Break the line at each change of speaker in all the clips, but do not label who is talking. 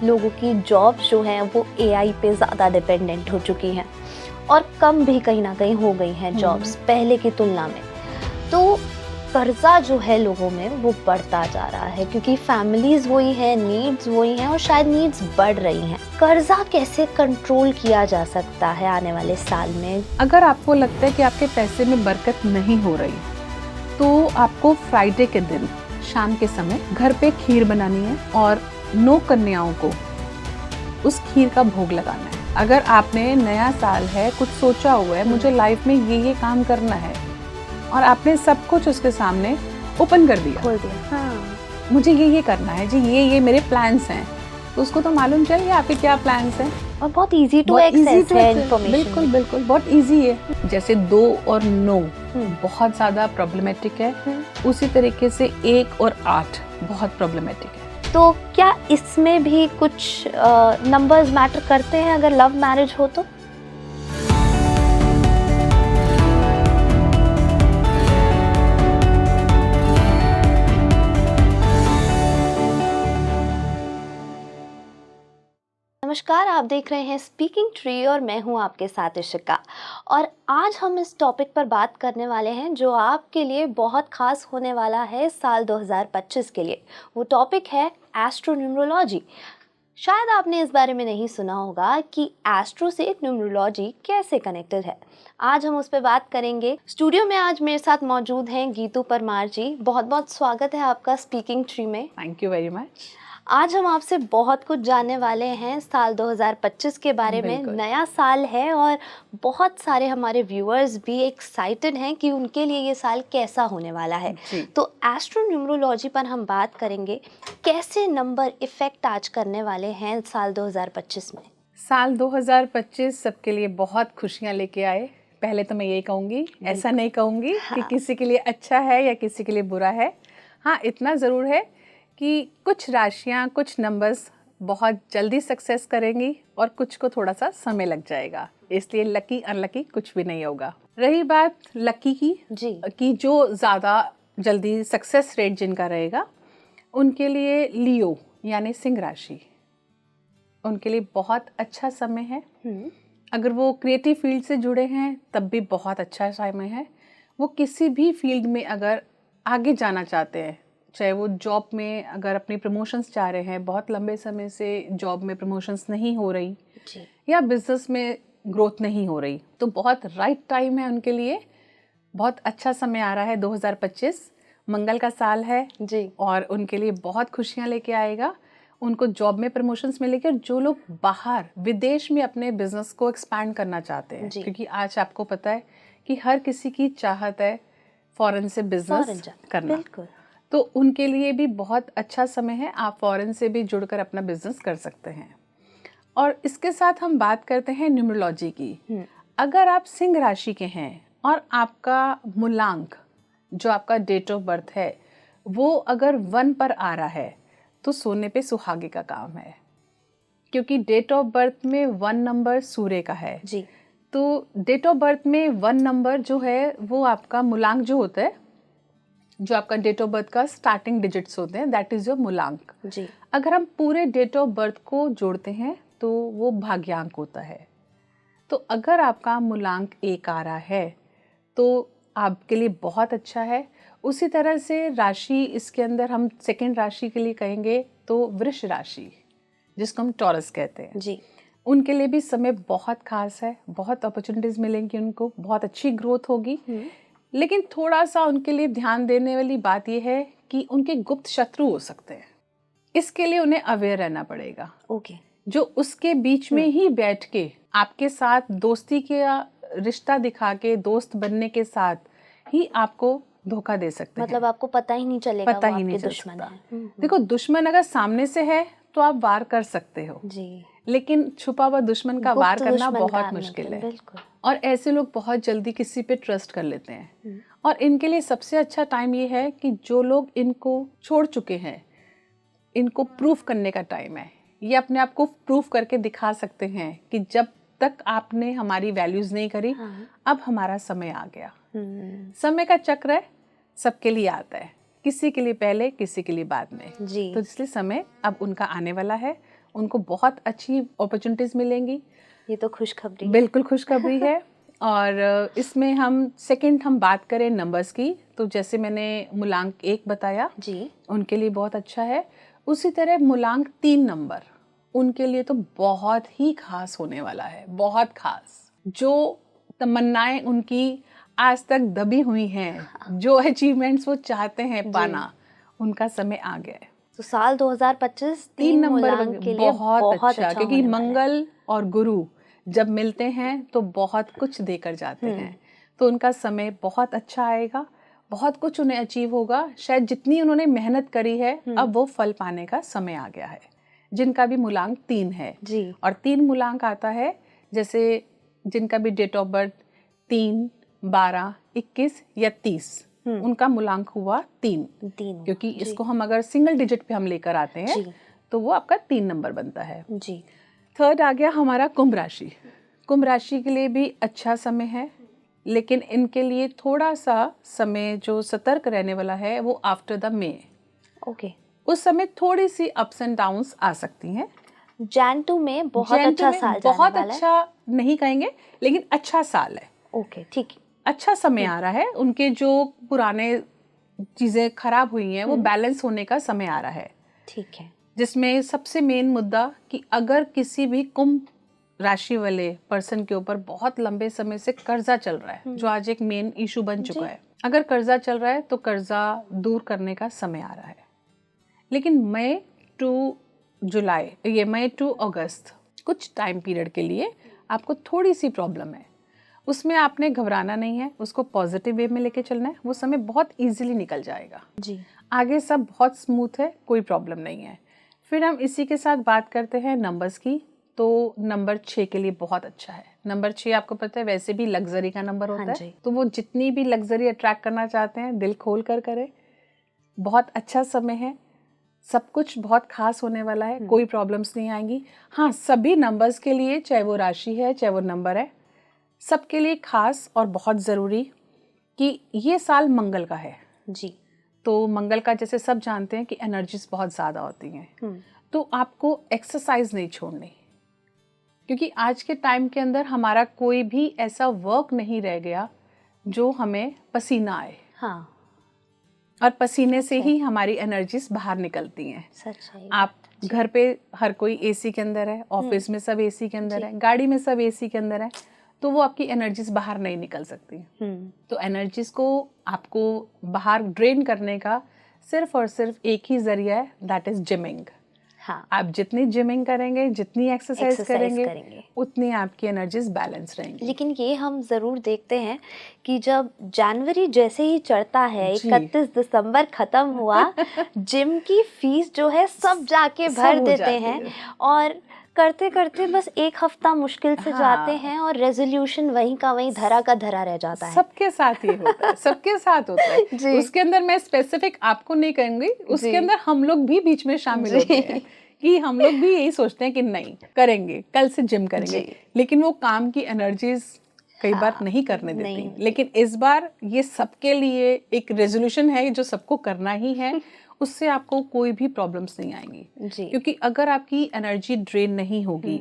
लोगों की जॉब जो है वो एआई पे ज़्यादा डिपेंडेंट हो चुकी हैं और कम भी कहीं ना कहीं हो गई हैं जॉब्स पहले की तुलना में। तो कर्जा जो है लोगों में वो बढ़ता जा रहा है क्योंकि फैमिलीज वही हैं, नीड्स वही हैं और शायद नीड्स बढ़ रही हैं। कर्जा कैसे कंट्रोल किया जा सकता है आने वाले साल में?
अगर आपको लगता है कि आपके पैसे में बरकत नहीं हो रही तो आपको फ्राइडे के दिन शाम के समय घर पे खीर बनानी है और 9 कन्याओं को उस खीर का भोग लगाना है। अगर आपने नया साल है, कुछ सोचा हुआ है, मुझे लाइफ में ये काम करना है और आपने सब कुछ उसके सामने ओपन कर दिया,
खोल दिया, हाँ
मुझे ये करना है जी, ये मेरे प्लान्स हैं, तो उसको तो मालूम चल गया आपके क्या प्लान्स हैं
और बहुत इजी टू एक्सेस है इंफॉर्मेशन।
बिल्कुल बिल्कुल बहुत इजी है। जैसे 2 और 9 बहुत ज़्यादा प्रॉब्लमेटिक है, उसी तरीके से 1 और 8 बहुत प्रॉब्लमेटिक है।
तो क्या इसमें भी कुछ नंबर्स मैटर करते हैं अगर लव मैरिज हो तो? नमस्कार, आप देख रहे हैं स्पीकिंग ट्री और मैं हूं आपके साथ इशिका। और आज हम इस टॉपिक पर बात करने वाले हैं जो आपके लिए बहुत खास होने वाला है साल 2025 के लिए। वो टॉपिक है एस्ट्रोन्यूमरोलॉजी। शायद आपने इस बारे में नहीं सुना होगा कि एस्ट्रो से न्यूमरोलॉजी कैसे कनेक्टेड है। आज हम उस पर बात करेंगे। स्टूडियो में आज मेरे साथ मौजूद हैं गीतू परमार जी। बहुत बहुत स्वागत है आपका स्पीकिंग ट्री में।
Thank you very much.
आज हम आपसे बहुत कुछ जानने वाले हैं साल 2025 के बारे में। नया साल है और बहुत सारे हमारे व्यूअर्स भी एक्साइटेड हैं कि उनके लिए ये साल कैसा होने वाला है। तो एस्ट्रोन्यूमरोलॉजी पर हम बात करेंगे, कैसे नंबर इफेक्ट आज करने वाले हैं साल 2025 में।
साल 2025 सबके लिए बहुत खुशियाँ लेके आए। पहले तो मैं यही कहूँगी, ऐसा नहीं कहूँगी कि किसी के लिए अच्छा है या किसी के लिए बुरा है। हाँ, इतना ज़रूर है कि कुछ राशियाँ, कुछ नंबर्स बहुत जल्दी सक्सेस करेंगी और कुछ को थोड़ा सा समय लग जाएगा, इसलिए लकी अनलकी कुछ भी नहीं होगा। रही बात लकी की जी, कि जो ज़्यादा जल्दी सक्सेस रेट जिनका रहेगा उनके लिए लियो यानी सिंह राशि, उनके लिए बहुत अच्छा समय है। अगर वो क्रिएटिव फील्ड से जुड़े हैं तब भी बहुत अच्छा समय है। वो किसी भी फील्ड में अगर आगे जाना चाहते हैं, चाहे वो जॉब में अगर अपनी प्रमोशंस चाह रहे हैं, बहुत लंबे समय से जॉब में प्रमोशंस नहीं हो रही जी, या बिजनेस में ग्रोथ नहीं हो रही, तो बहुत राइट टाइम है उनके लिए। बहुत अच्छा समय आ रहा है 2025, मंगल का साल है जी, और उनके लिए बहुत खुशियाँ लेके आएगा। उनको जॉब में प्रमोशंस मिलेगी और जो लोग बाहर विदेश में अपने बिजनेस को एक्सपैंड करना चाहते हैं, क्योंकि आज आपको पता है कि हर किसी की चाहत है फॉरेन से बिजनेस करना, बिल्कुल, तो उनके लिए भी बहुत अच्छा समय है। आप फॉरेन से भी जुड़कर अपना बिजनेस कर सकते हैं। और इसके साथ हम बात करते हैं न्यूमरोलॉजी की। अगर आप सिंह राशि के हैं और आपका मूलांक, जो आपका डेट ऑफ बर्थ है, वो अगर 1 पर आ रहा है तो सोने पे सुहागे का काम है, क्योंकि डेट ऑफ बर्थ में 1 नंबर सूर्य का है जी। तो डेट ऑफ बर्थ में 1 नंबर जो है वो आपका मूलांक जो होता है, जो आपका डेट ऑफ बर्थ का स्टार्टिंग डिजिट्स होते हैं, दैट इज योर मूलांक जी। अगर हम पूरे डेट ऑफ बर्थ को जोड़ते हैं तो वो भाग्यांक होता है। तो अगर आपका मूलांक 1 आ रहा है तो आपके लिए बहुत अच्छा है। उसी तरह से राशि इसके अंदर हम सेकंड राशि के लिए कहेंगे तो वृष राशि, जिसको हम टॉरस कहते हैं जी, उनके लिए भी समय बहुत खास है। बहुत अपॉर्चुनिटीज मिलेंगी उनको, बहुत अच्छी ग्रोथ होगी। लेकिन थोड़ा सा उनके लिए ध्यान देने वाली बात यह है कि उनके गुप्त शत्रु हो सकते हैं, इसके लिए उन्हें अवेयर रहना पड़ेगा। ओके, जो उसके बीच में ही बैठ के आपके साथ दोस्ती के रिश्ता दिखा के दोस्त बनने के साथ ही आपको धोखा दे सकते हैं।
मतलब आपको पता ही नहीं चलेगा, पता ही नहीं दुश्मन है।
देखो, दुश्मन अगर सामने से है तो आप वार कर सकते हो जी, लेकिन छुपा हुआ दुश्मन का वार करना बहुत मुश्किल है। और ऐसे लोग बहुत जल्दी किसी पे ट्रस्ट कर लेते हैं। और इनके लिए सबसे अच्छा टाइम ये है कि जो लोग इनको छोड़ चुके हैं, इनको प्रूफ करने का टाइम है। ये अपने आप को प्रूफ करके दिखा सकते हैं कि जब तक आपने हमारी वैल्यूज नहीं करी, अब हमारा समय आ गया। समय का चक्र है, सबके लिए आता है, किसी के लिए पहले, किसी के लिए बाद में जी। तो इसलिए समय अब उनका आने वाला है। उनको बहुत अच्छी अपॉर्चुनिटीज़ मिलेंगी।
ये तो खुशखबरी है।
बिल्कुल खुशखबरी है। और इसमें हम बात करें नंबर्स की, तो जैसे मैंने मूलांक 1 बताया
जी।
उनके लिए बहुत अच्छा है। उसी तरह मूलांक 3 नंबर उनके लिए तो बहुत ही खास होने वाला है, बहुत खास। जो तमन्नाएं उनकी आज तक दबी हुई हैं, जो अचीवमेंट्स वो चाहते हैं पाना, उनका समय आ गया है।
तो साल 2025
3 नंबर
मूलांक के लिए
बहुत अच्छा, क्योंकि
होने वाला है।
मंगल और गुरु जब मिलते हैं तो बहुत कुछ देकर जाते हैं। तो उनका समय बहुत अच्छा आएगा, बहुत कुछ उन्हें अचीव होगा। शायद जितनी उन्होंने मेहनत करी है अब वो फल पाने का समय आ गया है। जिनका भी मूलांक 3 है
जी।
और 3 मूलांक आता है, जैसे जिनका भी डेट ऑफ बर्थ 3, 12, 21 या 30, उनका मूलांक हुआ 3, क्योंकि इसको हम अगर सिंगल डिजिट पे हम लेकर आते हैं तो वो आपका 3 नंबर बनता है
जी।
थर्ड आ गया हमारा कुंभ राशि। कुंभ राशि के लिए भी अच्छा समय है, लेकिन इनके लिए थोड़ा सा समय जो सतर्क रहने वाला है वो आफ्टर द मे।
ओके।
उस समय थोड़ी सी अप्स एंड डाउन्स आ सकती हैं।
जैन टू में बहुत अच्छा साल
बहुत
जाने वाला
अच्छा नहीं कहेंगे, लेकिन अच्छा साल है।
ओके, ठीक।
अच्छा समय आ रहा है। उनके जो पुराने चीजें खराब हुई हैं वो बैलेंस होने का समय आ रहा है।
ठीक है।
जिसमें सबसे मेन मुद्दा कि अगर किसी भी कुंभ राशि वाले पर्सन के ऊपर बहुत लंबे समय से कर्जा चल रहा है, जो आज एक मेन इशू बन चुका है, अगर कर्जा चल रहा है तो कर्जा दूर करने का समय आ रहा है। लेकिन मई टू अगस्त कुछ टाइम पीरियड के लिए आपको थोड़ी सी प्रॉब्लम है। उसमें आपने घबराना नहीं है, उसको पॉजिटिव वे में लेके चलना है। वो समय बहुत इजीली निकल जाएगा
जी।
आगे सब बहुत स्मूथ है, कोई प्रॉब्लम नहीं है। फिर हम इसी के साथ बात करते हैं नंबर्स की। तो नंबर 6 के लिए बहुत अच्छा है। नंबर 6 आपको पता है वैसे भी लग्जरी का नंबर होता है, तो वो जितनी भी लग्जरी अट्रैक्ट करना चाहते हैं दिल खोल कर करें। बहुत अच्छा समय है, सब कुछ बहुत खास होने वाला है, कोई प्रॉब्लम्स नहीं आएंगी। हाँ, सभी नंबर्स के लिए, चाहे वो राशि है चाहे वो नंबर है, सबके लिए खास और बहुत ज़रूरी कि ये साल मंगल का है।
जी।
तो मंगल का जैसे सब जानते हैं कि एनर्जीज बहुत ज़्यादा होती हैं, तो आपको एक्सरसाइज नहीं छोड़नी, क्योंकि आज के टाइम के अंदर हमारा कोई भी ऐसा वर्क नहीं रह गया जो हमें पसीना आए।
हाँ।
और पसीने से ही हमारी एनर्जीज बाहर निकलती हैं।
सच है। आप
घर पे हर कोई एसी के अंदर है, ऑफिस में सब एसी के अंदर है, गाड़ी में सब एसी के अंदर है, तो वो आपकी एनर्जीज बाहर नहीं निकल सकती। तो एनर्जीज को आपको बाहर ड्रेन करने का सिर्फ और सिर्फ एक ही जरिया है, दैट इज जिमिंग।
हाँ।
आप जितनी जिमिंग करेंगे, जितनी एक्सरसाइज करेंगे, उतनी आपकी एनर्जीज बैलेंस रहेंगी।
लेकिन ये हम ज़रूर देखते हैं कि जब जनवरी जैसे ही चढ़ता है, 31 दिसंबर ख़त्म हुआ, जिम की फीस जो है सब जाके भर देते हैं और करते करते बस एक हफ्ता मुश्किल से जाते हैं और रेजोल्यूशन वहीं का वहीं धरा का धरा रह जाता है।
सबके साथ ये होता है, सबके साथ होता है। उसके अंदर मैं स्पेसिफिक आपको नहीं कहूंगी, उसके अंदर हम लोग भी बीच में शामिल होते हैं कि हम लोग भी यही सोचते हैं कि नहीं करेंगे, कल से जिम करेंगे, लेकिन वो काम की एनर्जीज कई बार नहीं करने देती। लेकिन इस बार ये सबके लिए एक रेजोल्यूशन है जो सबको करना ही है, उससे आपको कोई भी प्रॉब्लम्स नहीं आएंगी। क्योंकि अगर आपकी एनर्जी ड्रेन नहीं होगी,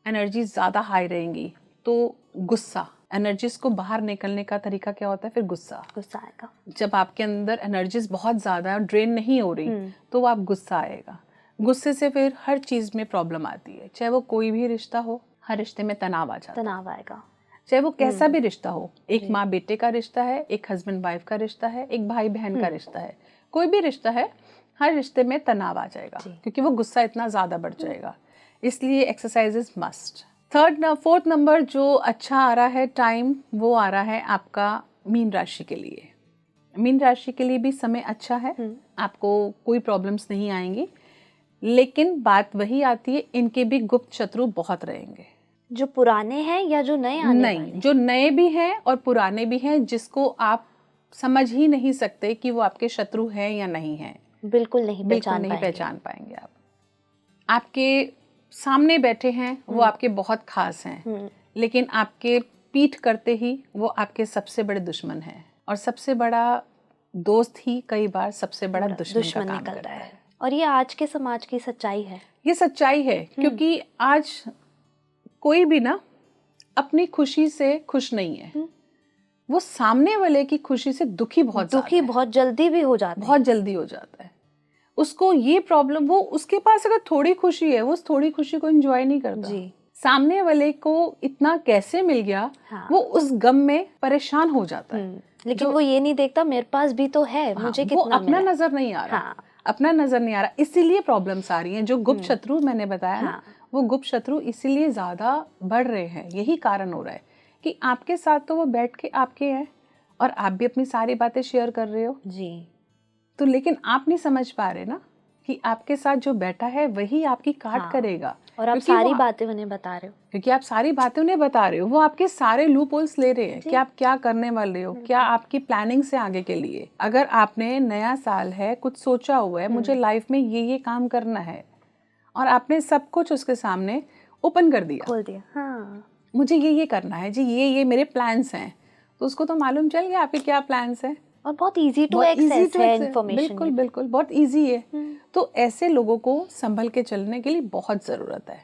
एनर्जी ज़्यादा हाई रहेंगी, तो गुस्सा, एनर्जीज को बाहर निकलने का तरीका क्या होता है? फिर गुस्सा
आएगा।
जब आपके अंदर एनर्जीज बहुत ज़्यादा ड्रेन नहीं हो रही तो आप गुस्सा आएगा। गुस्से से फिर हर चीज़ में प्रॉब्लम आती है, चाहे वो कोई भी रिश्ता हो, हर रिश्ते में तनाव आ जाता है।
तनाव आएगा,
चाहे वो कैसा भी रिश्ता हो, एक माँ बेटे का रिश्ता है, एक हस्बैंड वाइफ का रिश्ता है, एक भाई बहन का रिश्ता है, कोई भी रिश्ता है, हर रिश्ते में तनाव आ जाएगा क्योंकि वो गुस्सा इतना ज़्यादा बढ़ जाएगा। इसलिए exercise is must. Fourth number जो अच्छा आ रहा है टाइम, वो आ रहा है आपका मीन राशि के लिए। मीन राशि के लिए भी समय अच्छा है, आपको कोई प्रॉब्लम्स नहीं आएंगी। लेकिन बात वही आती है, इनके भी गुप्त शत्रु बहुत रहेंगे।
जो पुराने हैं या जो नए आने वाले?
नहीं, जो नए भी हैं और पुराने भी हैं, जिसको आप समझ ही नहीं सकते कि वो आपके शत्रु हैं या नहीं हैं।
बिल्कुल नहीं
पहचान पाएंगे आप। आपके सामने बैठे हैं वो आपके बहुत खास हैं, लेकिन आपके पीठ करते ही वो आपके सबसे बड़े दुश्मन हैं। और सबसे बड़ा दोस्त ही कई बार सबसे बड़ा दुश्मन का काम करता है।
और ये आज के समाज की सच्चाई है।
ये सच्चाई है, क्योंकि आज कोई भी ना अपनी खुशी से खुश नहीं है। वो सामने वाले की खुशी से दुखी बहुत
जल्दी भी हो जाता है,
बहुत जल्दी हो जाता है। उसको ये प्रॉब्लम, वो उसके पास अगर थोड़ी खुशी है, वो उस थोड़ी खुशी को एंजॉय नहीं करता
जी।
सामने वाले को इतना कैसे मिल गया,
हाँ। वो
उस गम में परेशान हो जाता है।
लेकिन वो ये नहीं देखता मेरे पास भी तो है, मुझे कितना
वो अपना नजर नहीं आ रहा। हाँ। अपना नजर नहीं आ रहा, इसीलिए प्रॉब्लम्स आ रही हैं। जो गुप्त शत्रु मैंने बताया ना, वो गुप्त शत्रु इसीलिए ज्यादा बढ़ रहे हैं। यही कारण हो रहा है कि आपके साथ तो वो बैठ के आपके हैं और आप भी अपनी सारी बातें शेयर कर रहे हो
जी,
तो लेकिन आप नहीं समझ पा रहे ना कि आपके साथ जो बैठा है वही आपकी काट करेगा।
और आप सारी बातें उन्हें बता रहे हो,
क्योंकि आप सारी बातें उन्हें बता रहे हो। वो आपके सारे लूप होल्स ले रहे हैं कि आप क्या करने वाले हो, क्या आपकी प्लानिंग से आगे के लिए। अगर आपने नया साल है, कुछ सोचा हुआ है, मुझे लाइफ में ये काम करना है, और आपने सब कुछ उसके सामने ओपन कर दिया,
खोल दिया, हाँ
मुझे ये करना है जी, ये मेरे प्लान्स हैं, तो उसको तो मालूम चल गया आपके क्या प्लान्स हैं।
और बहुत इजी टू एक्सेस है इंफॉर्मेशन।
बिल्कुल बिल्कुल, बहुत इजी है। तो ऐसे लोगों को संभल के चलने के लिए बहुत ज़रूरत है।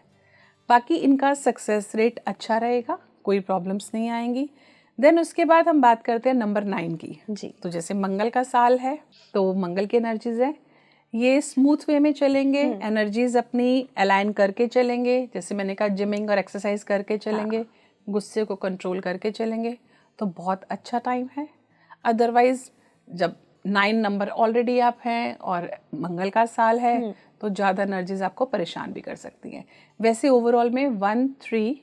बाकी इनका सक्सेस रेट अच्छा रहेगा, कोई प्रॉब्लम्स नहीं आएंगी। देन उसके बाद हम बात करते हैं नंबर 9 की
जी।
तो जैसे मंगल का साल है, तो मंगल की एनर्जीज है, ये स्मूथ वे में चलेंगे, एनर्जीज अपनी अलाइन करके चलेंगे। जैसे मैंने कहा, जिमिंग और एक्सरसाइज करके चलेंगे, गुस्से को कंट्रोल करके चलेंगे, तो बहुत अच्छा टाइम है। अदरवाइज जब 9 नंबर ऑलरेडी आप हैं और मंगल का साल है, तो ज़्यादा एनर्जीज आपको परेशान भी कर सकती हैं। वैसे ओवरऑल में 1, 3,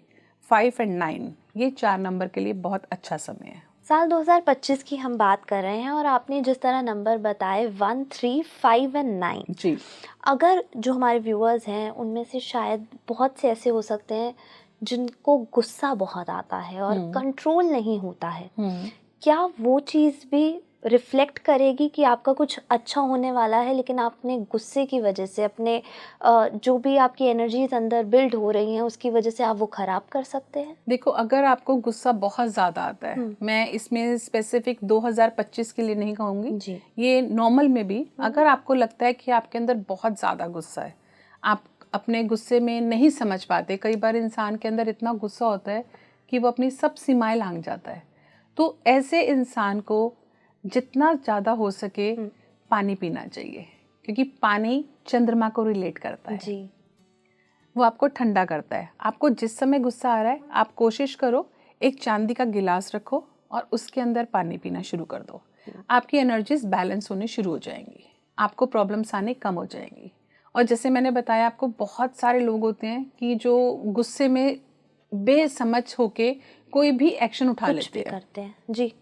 5 एंड 9 ये 4 नंबर के लिए बहुत अच्छा समय है।
साल 2025 की हम बात कर रहे हैं और आपने जिस तरह नंबर बताए 1, 3, 5 एंड 9
जी,
अगर जो हमारे व्यूअर्स हैं उनमें से शायद बहुत से ऐसे हो सकते हैं जिनको गुस्सा बहुत आता है और कंट्रोल नहीं होता है, क्या वो चीज़ भी रिफ्लेक्ट करेगी कि आपका कुछ अच्छा होने वाला है, लेकिन आपने गुस्से की वजह से अपने जो भी आपकी एनर्जीज अंदर बिल्ड हो रही हैं उसकी वजह से आप वो ख़राब कर सकते हैं?
देखो, अगर आपको गुस्सा बहुत ज़्यादा आता है, मैं इसमें स्पेसिफिक 2025 के लिए नहीं कहूँगी
जी।
ये नॉर्मल में भी अगर आपको लगता है कि आपके अंदर बहुत ज़्यादा गुस्सा है, आप अपने गुस्से में नहीं समझ पाते, कई बार इंसान के अंदर इतना गुस्सा होता है कि वो अपनी सब सीमाएं लांघ जाता है, तो ऐसे इंसान को जितना ज़्यादा हो सके पानी पीना चाहिए, क्योंकि पानी चंद्रमा को रिलेट करता है
जी।
वो आपको ठंडा करता है। आपको जिस समय गुस्सा आ रहा है, आप कोशिश करो एक चांदी का गिलास रखो और उसके अंदर पानी पीना शुरू कर दो। आपकी एनर्जीज बैलेंस होने शुरू हो जाएंगी, आपको प्रॉब्लम्स आने कम हो जाएंगी। और जैसे मैंने बताया आपको, बहुत सारे लोग होते हैं कि जो गुस्से में बेसमझ होके कोई भी एक्शन उठा लेते हैं
जी।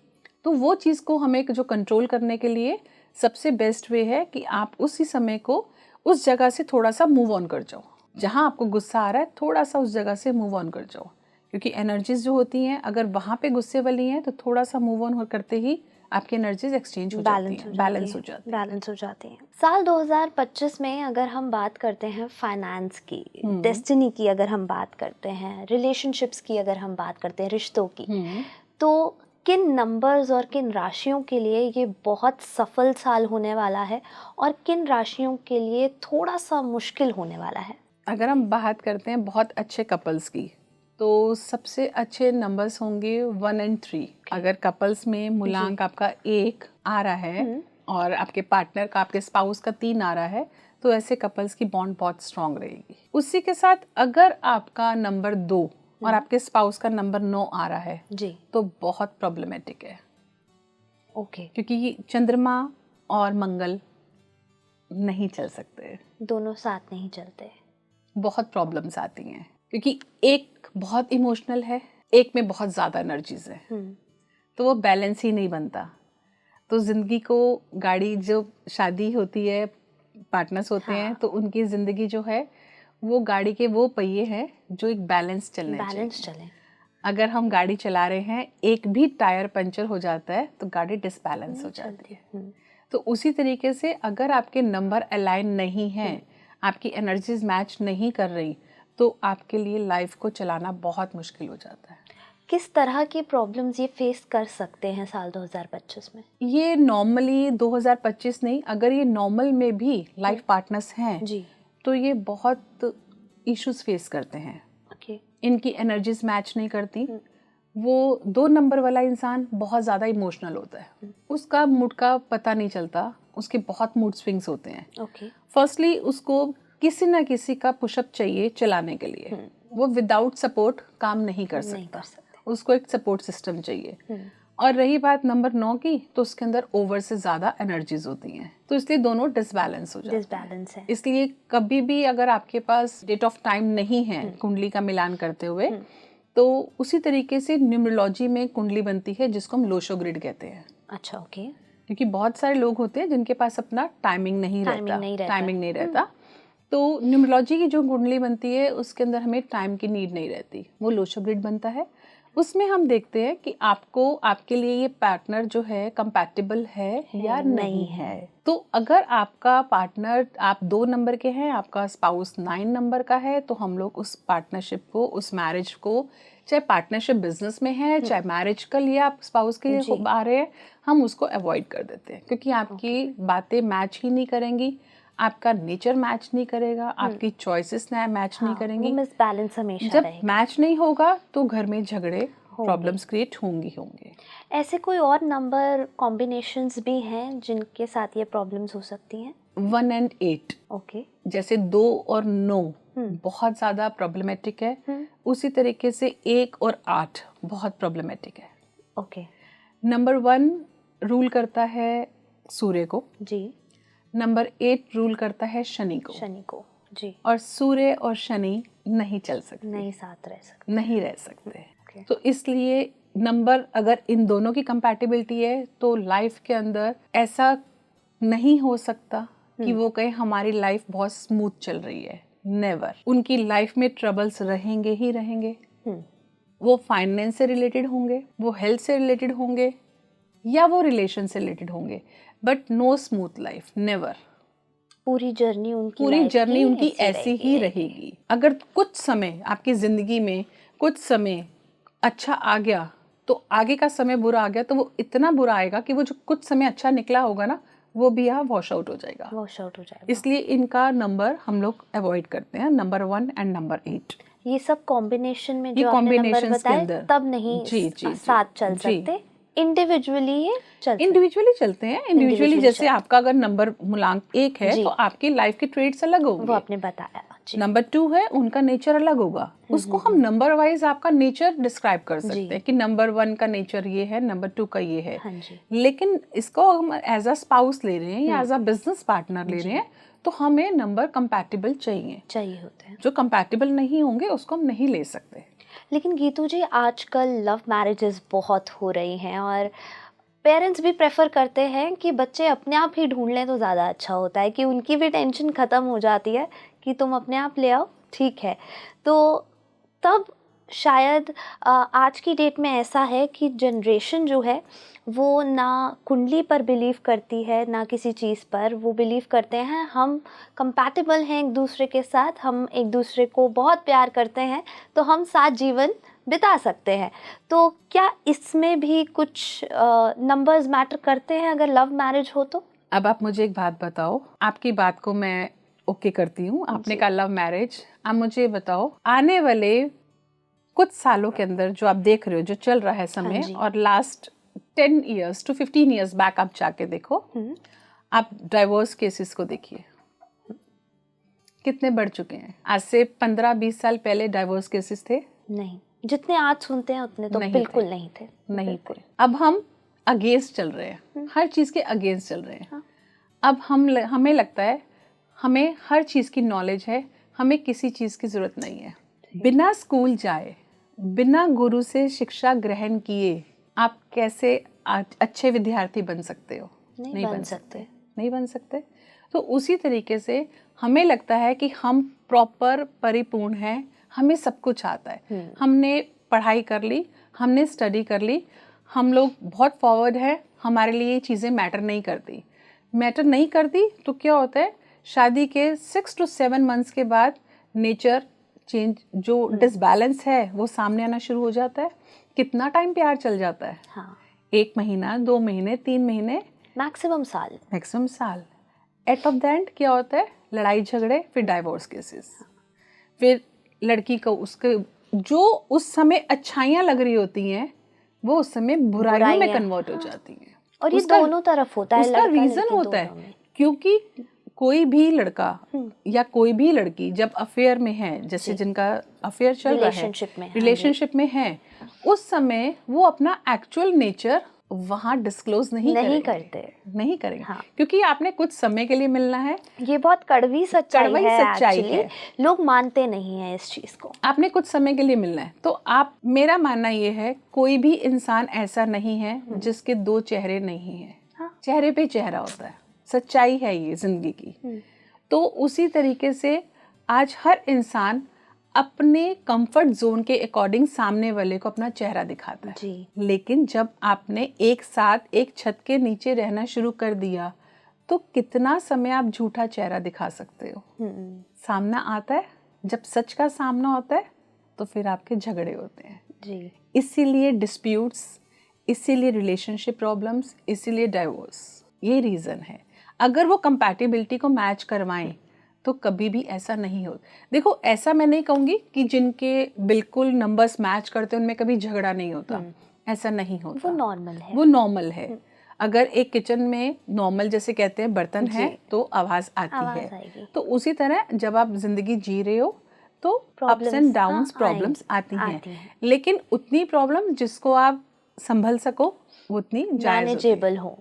तो वो चीज़ को हमें जो कंट्रोल करने के लिए सबसे बेस्ट वे है कि आप उसी समय को उस जगह से थोड़ा सा मूव ऑन कर जाओ। जहाँ आपको गुस्सा आ रहा है, थोड़ा सा उस जगह से मूव ऑन कर जाओ, क्योंकि एनर्जीज जो होती हैं अगर वहाँ पे गुस्से वाली हैं तो थोड़ा सा मूव ऑन करते ही आपकी एनर्जीज एक्सचेंज हो जाती हैं, बैलेंस हो जाती हैं।
साल 2025 में अगर हम बात करते हैं फाइनेंस की, डेस्टिनी की अगर हम बात करते हैं, रिलेशनशिप्स की अगर हम बात करते हैं, रिश्तों की, तो किन नंबर्स और किन राशियों के लिए ये बहुत सफल साल होने वाला है और किन राशियों के लिए थोड़ा सा मुश्किल होने वाला है?
अगर हम बात करते हैं बहुत अच्छे कपल्स की, तो सबसे अच्छे नंबर्स होंगे 1 और 3। अगर कपल्स में मूलांक आपका 1 आ रहा है और आपके पार्टनर का, आपके स्पाउस का 3 आ रहा है, तो ऐसे कपल्स की बॉन्ड बहुत स्ट्रांग रहेगी। उसी के साथ अगर आपका नंबर 2 और आपके स्पाउस का नंबर 9 आ रहा है
जी,
तो बहुत प्रॉब्लमेटिक है।
ओके।
क्योंकि चंद्रमा और मंगल नहीं चल सकते,
दोनों साथ नहीं चलते,
बहुत प्रॉब्लम्स आती हैं, क्योंकि एक बहुत इमोशनल है, एक में बहुत ज़्यादा एनर्जीज है, तो वो बैलेंस ही नहीं बनता। तो ज़िंदगी को, गाड़ी जो शादी होती है, पार्टनर्स होते हैं, तो उनकी ज़िंदगी जो है वो गाड़ी के वो पहिए हैं जो एक बैलेंस चले। अगर हम गाड़ी चला रहे हैं, एक भी टायर पंचर हो जाता है तो गाड़ी डिसबैलेंस हो जाती है। तो उसी तरीके से अगर आपके नंबर अलाइन नहीं हैं, आपकी एनर्जीज मैच नहीं कर रही, तो आपके लिए लाइफ को चलाना बहुत मुश्किल हो जाता है।
किस तरह की प्रॉब्लम्स ये फेस कर सकते हैं साल 2025 में?
ये नॉर्मली 2025 नहीं, अगर ये नॉर्मल में भी लाइफ पार्टनर्स हैं
जी।
तो ये बहुत इश्यूज फेस करते हैं।
ओके।
इनकी एनर्जीज मैच नहीं करती। वो 2 नंबर वाला इंसान बहुत ज़्यादा इमोशनल होता है, उसका मूड का पता नहीं चलता, उसके बहुत मूड स्विंग्स होते हैं।
ओके।
फर्स्टली उसको किसी ना किसी का पुशअप चाहिए चलाने के लिए, वो विदाउट सपोर्ट काम नहीं कर सकता, उसको एक सपोर्ट सिस्टम चाहिए। और रही बात नंबर 9 की, तो उसके अंदर ओवर से ज़्यादा एनर्जीज होती हैं, तो इसलिए दोनों डिसबैलेंस हो जाते हैं। इसलिए कभी भी अगर आपके पास डेट ऑफ टाइम नहीं है कुंडली का मिलान करते हुए, तो उसी तरीके से न्यूमरोलॉजी में कुंडली बनती है जिसको हम लोशो ग्रिड कहते हैं।
अच्छा, ओके।
क्योंकि बहुत सारे लोग होते हैं जिनके पास अपना टाइमिंग नहीं रहता। तो न्यूमरोलॉजी की जो कुंडली बनती है उसके अंदर हमें टाइम की नीड नहीं रहती, वो लोशो ग्रिड बनता है। उसमें हम देखते हैं कि आपको, आपके लिए ये पार्टनर जो है कंपैटिबल है या नहीं है। तो अगर आपका पार्टनर, आप 2 नंबर के हैं, आपका स्पाउस 9 नंबर का है, तो हम लोग उस पार्टनरशिप को, उस मैरिज को, चाहे पार्टनरशिप बिजनेस में है, चाहे मैरिज के लिए आप स्पाउस के लिए आ रहे हैं, हम उसको अवॉइड कर देते हैं, क्योंकि आपकी बातें मैच ही नहीं करेंगी, आपका नेचर मैच नहीं करेगा, आपकी चॉइसेस मैच नहीं करेंगी।
मिसबैलेंस हमेशा
जब
रहेगा।
मैच नहीं होगा तो घर में झगड़े, प्रॉब्लम्स क्रिएट होंगे।
ऐसे कोई और नंबर कॉम्बिनेशंस भी हैं जिनके साथ ये प्रॉब्लम्स हो सकती हैं?
1 और 8,
ओके।
जैसे 2 और 9 बहुत ज़्यादा प्रॉब्लमेटिक है। उसी तरीके से 1 और 8 बहुत प्रॉब्लमेटिक है।
ओके।
नंबर 1 रूल करता है सूर्य को
जी।
नंबर 8 रूल करता है शनि को
जी।
और सूर्य और शनि नहीं चल सकते,
नहीं साथ रह सकते,
नहीं रह सकते। तो इसलिए नंबर, अगर इन दोनों की कंपैटिबिलिटी है तो लाइफ के अंदर ऐसा नहीं हो सकता कि वो कहे हमारी लाइफ बहुत स्मूथ चल रही है। नेवर। उनकी लाइफ में ट्रबल्स रहेंगे ही रहेंगे। वो फाइनेंस से रिलेटेड होंगे, वो हेल्थ से रिलेटेड होंगे, या वो रिलेशन से रिलेटेड होंगे, but no smooth life, never.
पूरी जर्नी उनकी
ऐसी ही रहेगी। अगर कुछ समय आपकी जिंदगी में कुछ समय अच्छा आ गया, तो आगे का समय बुरा आ गया, तो वो इतना बुरा आएगा कि वो जो कुछ समय अच्छा निकला होगा ना, वो भी यहाँ वॉश आउट हो जाएगा। इसलिए इनका नंबर हम लोग अवॉइड करते हैं, नंबर 1 और नंबर 8।
ये सब कॉम्बिनेशन में जो आपने नंबर बताए तब नहीं साथ चल सकते, इंडिविजुअली
चलते हैं। इंडिविजुअली जैसे आपका अगर नंबर मूलांक 1 है तो आपकी लाइफ के ट्रेड्स अलग होंगे,
वो आपने बताया।
नंबर 2 है, उनका नेचर अलग होगा। उसको हम नंबर वाइज आपका नेचर डिस्क्राइब कर सकते हैं कि नंबर 1 का नेचर ये है, नंबर 2 का ये है। लेकिन इसको हम एज अ स्पाउस ले रहे हैं या एज अ बिजनेस पार्टनर ले रहे हैं, तो हमें नंबर कंपैटिबल चाहिए होते हैं। जो कंपैटिबल नहीं होंगे उसको हम नहीं ले सकते।
लेकिन गीतू जी, आजकल लव मैरिजेस बहुत हो रही हैं और पेरेंट्स भी प्रेफर करते हैं कि बच्चे अपने आप ही ढूंढ लें तो ज़्यादा अच्छा होता है, कि उनकी भी टेंशन ख़त्म हो जाती है कि तुम अपने आप ले आओ, ठीक है। तो तब शायद आज की डेट में ऐसा है कि जनरेशन जो है वो ना कुंडली पर बिलीव करती है, ना किसी चीज़ पर। वो बिलीव करते हैं हम कंपैटिबल हैं एक दूसरे के साथ, हम एक दूसरे को बहुत प्यार करते हैं, तो हम साथ जीवन बिता सकते हैं। तो क्या इसमें भी कुछ नंबर्स मैटर करते हैं अगर लव मैरिज हो तो?
अब आप मुझे एक बात बताओ, आपकी बात को मैं ओके करती हूँ, आपने कहा लव मैरिज। आप मुझे बताओ, आने वाले कुछ सालों के अंदर जो आप देख रहे हो, जो चल रहा है समय, और last 10 years to 15 years back आप जाके देखो, आप डाइवोर्स केसेस को देखिए कितने बढ़ चुके हैं। आज से 15-20 साल पहले डाइवोर्स केसेस थे नहीं,
जितने आज सुनते हैं उतने तो बिल्कुल नहीं थे।
अब हम अगेंस्ट चल रहे हैं, हर चीज के अगेंस्ट चल रहे हैं। अब हमें लगता है हमें हर चीज की नॉलेज है, हमें किसी चीज की जरूरत नहीं है। बिना स्कूल जाए, बिना गुरु से शिक्षा ग्रहण किए आप कैसे अच्छे विद्यार्थी बन सकते हो? नहीं बन सकते। तो उसी तरीके से हमें लगता है कि हम प्रॉपर परिपूर्ण हैं, हमें सब कुछ आता है, हमने पढ़ाई कर ली, हमने स्टडी कर ली, हम लोग बहुत फॉरवर्ड है, हमारे लिए ये चीज़ें मैटर नहीं करती। तो क्या होता है, शादी के 6 to 7 months के बाद नेचर चेंज, जो डिसबैलेंस है वो सामने आना शुरू हो जाता है। कितना टाइम प्यार चल जाता है,
हाँ
1 महीना, 2 महीने, 3 महीने,
मैक्सिमम साल।
मैक्सिमम साल। एट ऑफ द एंड क्या होता है, लड़ाई झगड़े, फिर डाइवोर्स केसेस, फिर लड़की को उसके जो उस समय अच्छाइयाँ लग रही होती हैं वो उस समय बुराइयों में
बुराइयां,
कन्वर्ट हो
हाँ।
जाती हैं।
और ये
उसका-
दोनों तरफ होता है,
उसका
लड़का
रीजन
लड़की
होता है
दोनों में।
क्योंकि कोई भी लड़का या कोई भी लड़की जब अफेयर में है, जैसे
जी।
जिनका अफेयर चल रहा है,
रिलेशनशिप में, हाँ जी।
रिलेशनशिप में है, उस समय वो अपना एक्चुअल नेचर वहाँ डिस्क्लोज नहीं
करते।
नहीं करेंगे,
हाँ।
क्योंकि आपने कुछ समय के लिए मिलना है।
ये बहुत कड़वी सच्चाई
कड़वी
है
सच्चाई
एक्चुअली,
है।
लोग मानते नहीं हैं इस चीज को।
आपने कुछ समय के लिए मिलना है, तो आप, मेरा मानना ये है कोई भी इंसान ऐसा नहीं है जिसके 2 चेहरे नहीं है।
हाँ।
चेहरे पे चेहरा होता है, सच्चाई है ये जिंदगी की। तो उसी तरीके से आज हर इंसान अपने कंफर्ट जोन के अकॉर्डिंग सामने वाले को अपना चेहरा दिखाता है
जी।
लेकिन जब आपने एक साथ एक छत के नीचे रहना शुरू कर दिया तो कितना समय आप झूठा चेहरा दिखा सकते हो। सामना आता है, जब सच का सामना होता है तो फिर आपके झगड़े होते हैं
जी।
इसीलिए डिस्प्यूट्स, इसीलिए रिलेशनशिप प्रॉब्लम्स, इसीलिए डाइवोर्स, ये रीज़न है। अगर वो कंपैटिबिलिटी को मैच करवाएं तो कभी भी ऐसा नहीं होता। देखो, ऐसा मैं नहीं कहूँगी कि जिनके बिल्कुल नंबर्स मैच करते हैं उनमें कभी झगड़ा नहीं होता, ऐसा नहीं होता,
वो नॉर्मल है।
वो नॉर्मल है। अगर एक किचन में नॉर्मल जैसे कहते हैं बर्तन है तो आवाज़ आती है,
आएगी।
तो उसी तरह जब आप जिंदगी जी रहे हो तो अप्स
Problems,
एंड डाउन्स
हाँ,
प्रॉब्लम्स आती
आती
हैं,
हैं।
लेकिन उतनी प्रॉब्लम जिसको आप संभल सको वो उतनी जायज़ होती है।
मैनेजेबल हो।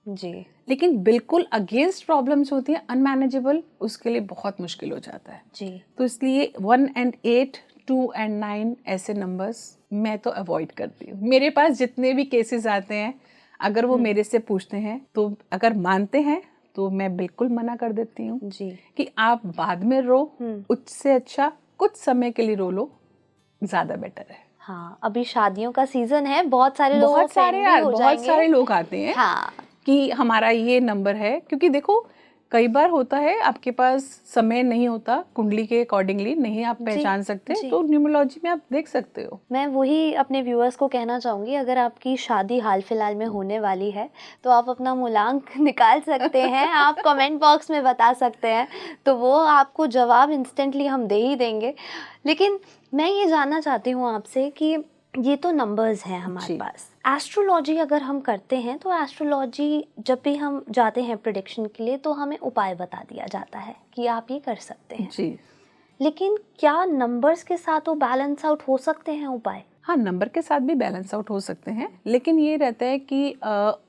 जी।
लेकिन बिल्कुल अगेंस्ट प्रॉब्लम्स होती हैं अनमैनेजेबल, उसके लिए बहुत मुश्किल हो जाता है।
जी।
तो इसलिए 1 and 8, 2 and 9 ऐसे नंबर्स मैं तो अवॉइड करती हूँ। मेरे पास जितने भी केसेस आते हैं, अगर वो मेरे से पूछते हैं तो अगर मानते हैं तो मैं बिल्कुल मना कर देती हूँ
जी।
कि आप बाद में रो, उससे अच्छा कुछ समय के लिए रो लो, ज़्यादा बेटर है।
हाँ, अभी शादियों का सीजन है, बहुत सारे लोग
बहुत सारे लोग आते हैं
हाँ।
कि हमारा ये नंबर है, क्योंकि देखो कई बार होता है आपके पास समय नहीं होता, कुंडली के अकॉर्डिंगली नहीं आप पहचान सकते, तो न्यूमरोलॉजी में आप देख सकते हो।
मैं वही अपने व्यूअर्स को कहना चाहूँगी, अगर आपकी शादी हाल फिलहाल में होने वाली है तो आप अपना मूलांक निकाल सकते हैं, आप कमेंट बॉक्स में बता सकते हैं, तो वो आपको जवाब इंस्टेंटली हम दे ही देंगे। लेकिन मैं ये जानना चाहती हूँ आपसे कि ये तो नंबर्स हैं हमारे पास, एस्ट्रोलॉजी अगर हम करते हैं तो एस्ट्रोलॉजी जब भी हम जाते हैं प्रेडिक्शन के लिए तो हमें उपाय बता दिया जाता है कि आप ये कर सकते हैं
जी।
लेकिन क्या नंबर्स के साथ वो बैलेंस आउट हो सकते हैं उपाय?
हाँ, नंबर के साथ भी बैलेंस आउट हो सकते हैं, लेकिन ये रहता है कि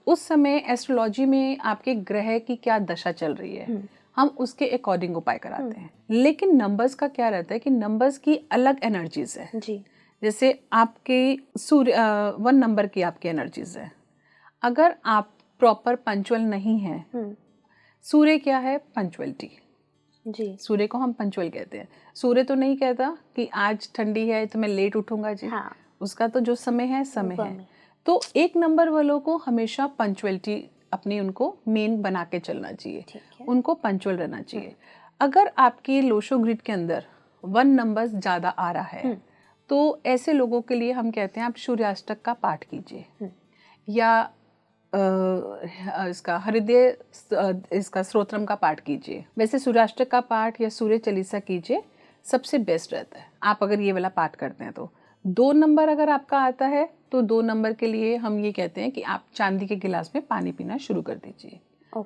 उस समय एस्ट्रोलॉजी में आपके ग्रह की क्या दशा चल रही है, हम उसके अकॉर्डिंग उपाय कराते हैं। लेकिन नंबर्स का क्या रहता है कि नंबर्स की अलग एनर्जीज है।
जी।
जैसे आपके सूर्य 1 नंबर की आपकी एनर्जीज है, अगर आप प्रॉपर पंचुअल नहीं हैं, सूर्य क्या है, पंचुअलिटी।
जी।
सूर्य को हम पंचुअल कहते हैं। सूर्य तो नहीं कहता कि आज ठंडी है तो मैं लेट उठूंगा जी।
हाँ।
उसका तो जो समय है है। तो 1 नंबर वालों को हमेशा पंचुअलिटी अपनी उनको मेन बना के चलना चाहिए, उनको पंचुअल रहना चाहिए। अगर आपकी लोशो ग्रिड के अंदर 1 नंबर ज़्यादा आ रहा है तो ऐसे लोगों के लिए हम कहते हैं आप सूर्याष्टक का पाठ कीजिए या इसका हृदय इसका स्तोत्रम का पाठ कीजिए। वैसे सूर्याष्टक का पाठ या सूर्य चालीसा कीजिए, सबसे बेस्ट रहता है आप अगर ये वाला पाठ करते हैं तो। 2 नंबर अगर आपका आता है तो 2 नंबर के लिए हम ये कहते हैं कि आप चांदी के गिलास में पानी पीना शुरू कर दीजिए।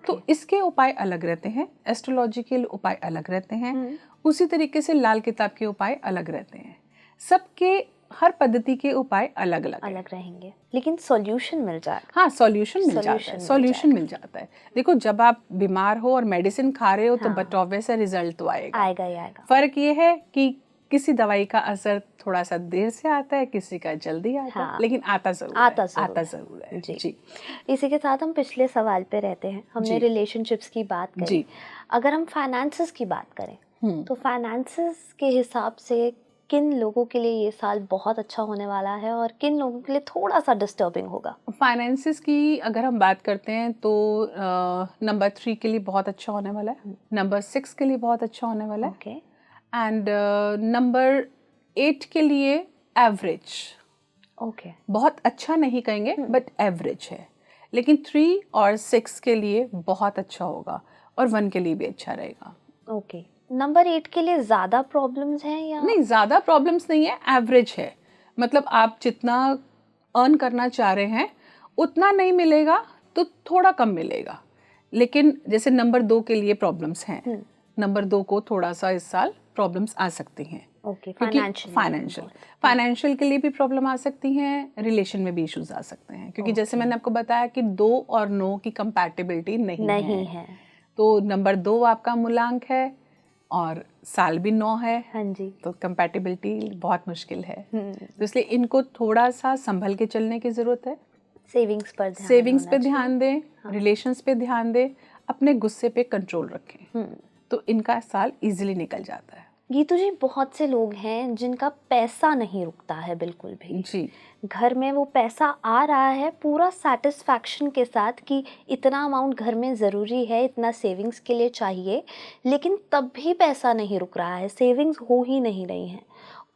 तो इसके उपाय अलग रहते हैं, एस्ट्रोलॉजी के उपाय अलग रहते हैं, उसी तरीके से लाल किताब के उपाय अलग रहते हैं। सबके हर पद्धति के उपाय अलग अलग
रहेंगे, लेकिन सॉल्यूशन मिल जाएगा।
हाँ, सॉल्यूशन मिल जाता है। देखो, जब आप बीमार हो और मेडिसिन खा रहे हो तो बट ऑब्वियस है रिजल्ट तो आएगा। फर्क ये है कि किसी दवाई का असर थोड़ा सा देर से आता है, किसी का जल्दी आता है, लेकिन आता जरूर है। जी।
इसी के साथ हम पिछले सवाल पे रहते हैं, हमने रिलेशनशिप्स की बात करी। अगर हम फाइनेंसेस की बात करें तो फाइनेंसेस के हिसाब से किन लोगों के लिए ये साल बहुत अच्छा होने वाला है और किन लोगों के लिए थोड़ा सा डिस्टर्बिंग होगा?
फाइनेंसेस की अगर हम बात करते हैं तो नंबर 3 के लिए बहुत अच्छा होने वाला है, नंबर 6 के लिए बहुत अच्छा होने वाला है, एंड नंबर 8 के लिए एवरेज।
ओके।
बहुत अच्छा नहीं कहेंगे बट एवरेज है, लेकिन 3 और 6 के लिए बहुत अच्छा होगा और 1 के लिए भी अच्छा रहेगा।
ओके। नंबर 8 के लिए ज़्यादा प्रॉब्लम्स हैं या
नहीं, ज़्यादा प्रॉब्लम्स नहीं है, एवरेज है। मतलब आप जितना अर्न करना चाह रहे हैं उतना नहीं मिलेगा तो थोड़ा कम मिलेगा, लेकिन जैसे नंबर 2 के लिए प्रॉब्लम्स हैं, नंबर 2 को थोड़ा सा इस साल प्रॉब्लम्स आ सकती हैं।
ओके।
क्योंकि
फाइनेंशियल
फाइनेंशियल के लिए भी प्रॉब्लम आ सकती हैं, रिलेशन में भी इश्यूज आ सकते हैं, क्योंकि जैसे मैंने आपको बताया कि 2 और 9 की कंपैटिबिलिटी नहीं
है।
तो नंबर 2 आपका मूलांक है और साल भी 9 है,
हाँ जी।
तो कंपैटिबिलिटी बहुत मुश्किल है। तो इसलिए इनको थोड़ा सा संभल के चलने की ज़रूरत है।
सेविंग्स पर
ध्यान दें, रिलेशंस पे ध्यान दें, अपने गुस्से पे कंट्रोल रखें, तो इनका साल इजीली निकल जाता है।
गीतू जी, बहुत से लोग हैं जिनका पैसा नहीं रुकता है बिल्कुल भी
जी।
घर में। वो पैसा आ रहा है पूरा सेटिस्फैक्शन के साथ कि इतना अमाउंट घर में ज़रूरी है, इतना सेविंग्स के लिए चाहिए, लेकिन तब भी पैसा नहीं रुक रहा है, सेविंग्स हो ही नहीं रही हैं।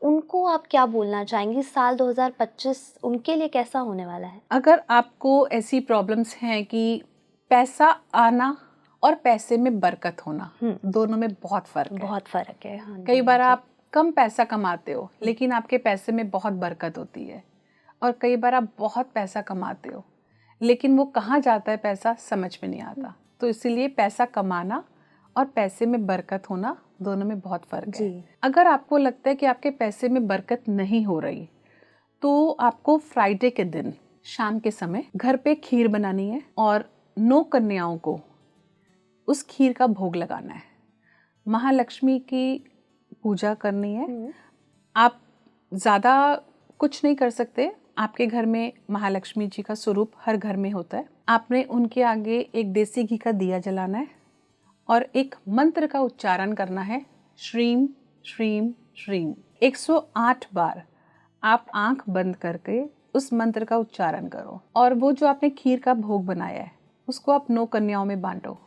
उनको आप क्या बोलना चाहेंगी? साल 2025 उनके लिए कैसा होने वाला है?
अगर आपको ऐसी प्रॉब्लम्स हैं कि पैसा आना और पैसे में बरकत होना, दोनों में बहुत फ़र्क है।
हाँ
कई
जी,
बार
हाँ
आप कम पैसा कमाते हो लेकिन आपके पैसे में बहुत बरकत होती है, और कई बार आप बहुत पैसा कमाते हो लेकिन वो कहाँ जाता है पैसा समझ में नहीं आता। तो इसीलिए पैसा कमाना और पैसे में बरकत होना, दोनों में बहुत फ़र्क है। अगर आपको लगता है कि आपके पैसे में बरकत नहीं हो रही, तो आपको फ्राइडे के दिन शाम के समय घर पे खीर बनानी है और 9 कन्याओं को उस खीर का भोग लगाना है। महालक्ष्मी की पूजा करनी है। आप ज़्यादा कुछ नहीं कर सकते, आपके घर में महालक्ष्मी जी का स्वरूप हर घर में होता है। आपने उनके आगे एक देसी घी का दिया जलाना है और एक मंत्र का उच्चारण करना है, श्रीम श्रीम श्रीम। 108 बार आप आंख बंद करके उस मंत्र का उच्चारण करो, और वो जो आपने खीर का भोग बनाया है उसको आप 9 कन्याओं में बांटो।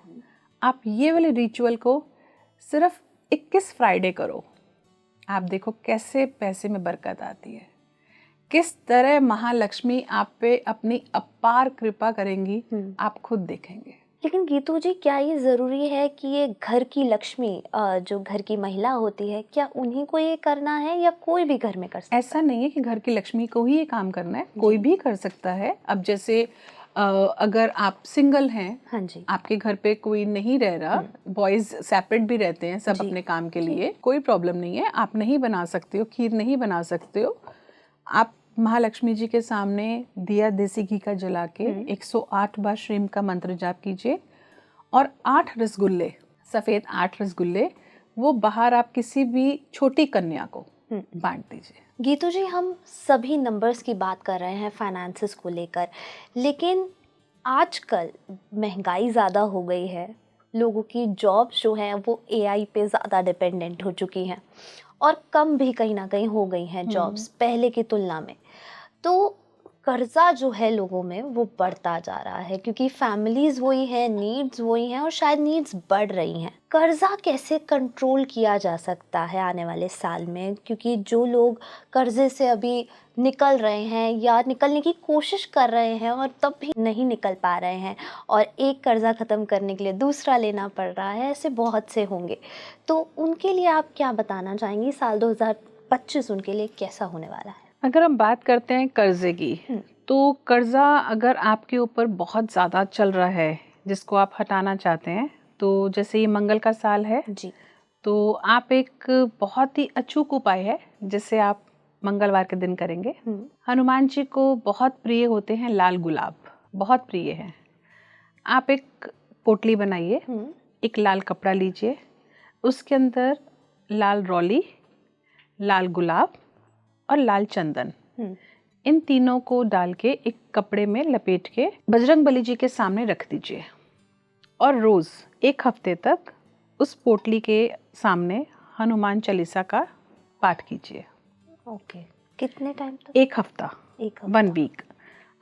आप ये वाले रिचुअल को सिर्फ 21 फ्राइडे करो, आप देखो कैसे पैसे में बरकत आती है, किस तरह महालक्ष्मी आप पे अपनी अपार कृपा करेंगी, आप खुद देखेंगे।
लेकिन गीतू जी, क्या ये ज़रूरी है कि ये घर की लक्ष्मी जो घर की महिला होती है, क्या उन्हीं को ये करना है या कोई भी घर में कर सकता है?
ऐसा नहीं है कि घर की लक्ष्मी को ही ये काम करना है, कोई भी कर सकता है। अब जैसे अगर आप सिंगल हैं,
हाँ जी,
आपके घर पे कोई नहीं रह रहा, बॉयज सेपरेट भी रहते हैं सब अपने काम के लिए, कोई प्रॉब्लम नहीं है, आप नहीं बना सकते हो, खीर नहीं बना सकते हो, आप महालक्ष्मी जी के सामने दिया देसी घी का जला के 108 बार श्रीम का मंत्र जाप कीजिए और 8 रसगुल्ले, सफ़ेद 8 रसगुल्ले, वो बाहर आप किसी भी छोटी कन्या को बांट दीजिए।
गीतू जी, हम सभी नंबर्स की बात कर रहे हैं फाइनेंसेस को लेकर, लेकिन आजकल महंगाई ज़्यादा हो गई है, लोगों की जॉब जो है वो एआई पे ज़्यादा डिपेंडेंट हो चुकी हैं और कम भी कहीं ना कहीं हो गई हैं जॉब्स पहले की तुलना में। तो कर्जा जो है लोगों में वो बढ़ता जा रहा है, क्योंकि फैमिलीज वही हैं, नीड्स वही हैं और शायद नीड्स बढ़ रही हैं। कर्जा कैसे कंट्रोल किया जा सकता है आने वाले साल में? क्योंकि जो लोग कर्जे से अभी निकल रहे हैं या निकलने की कोशिश कर रहे हैं और तब भी नहीं निकल पा रहे हैं और एक कर्जा ख़त्म करने के लिए दूसरा लेना पड़ रहा है, ऐसे बहुत से होंगे। तो उनके लिए आप क्या बताना चाहेंगी? साल 2025 उनके लिए कैसा होने वाला है?
अगर हम बात करते हैं कर्जे की, तो कर्जा अगर आपके ऊपर बहुत ज़्यादा चल रहा है जिसको आप हटाना चाहते हैं, तो जैसे ये मंगल का साल है
जी,
तो आप एक बहुत ही अचूक उपाय है जिसे आप मंगलवार के दिन करेंगे। हनुमान जी को बहुत प्रिय होते हैं लाल गुलाब, बहुत प्रिय है। आप एक पोटली बनाइए, एक लाल कपड़ा लीजिए, उसके अंदर लाल रौली, लाल गुलाब और लाल चंदन, इन तीनों को डाल के एक कपड़े में लपेट के बजरंगबली जी के सामने रख दीजिए और रोज़ 1 हफ्ते तक उस पोटली के सामने हनुमान चालीसा का पाठ कीजिए।
ओके। कितने टाइम तक?
1 हफ्ता, 1 वीक।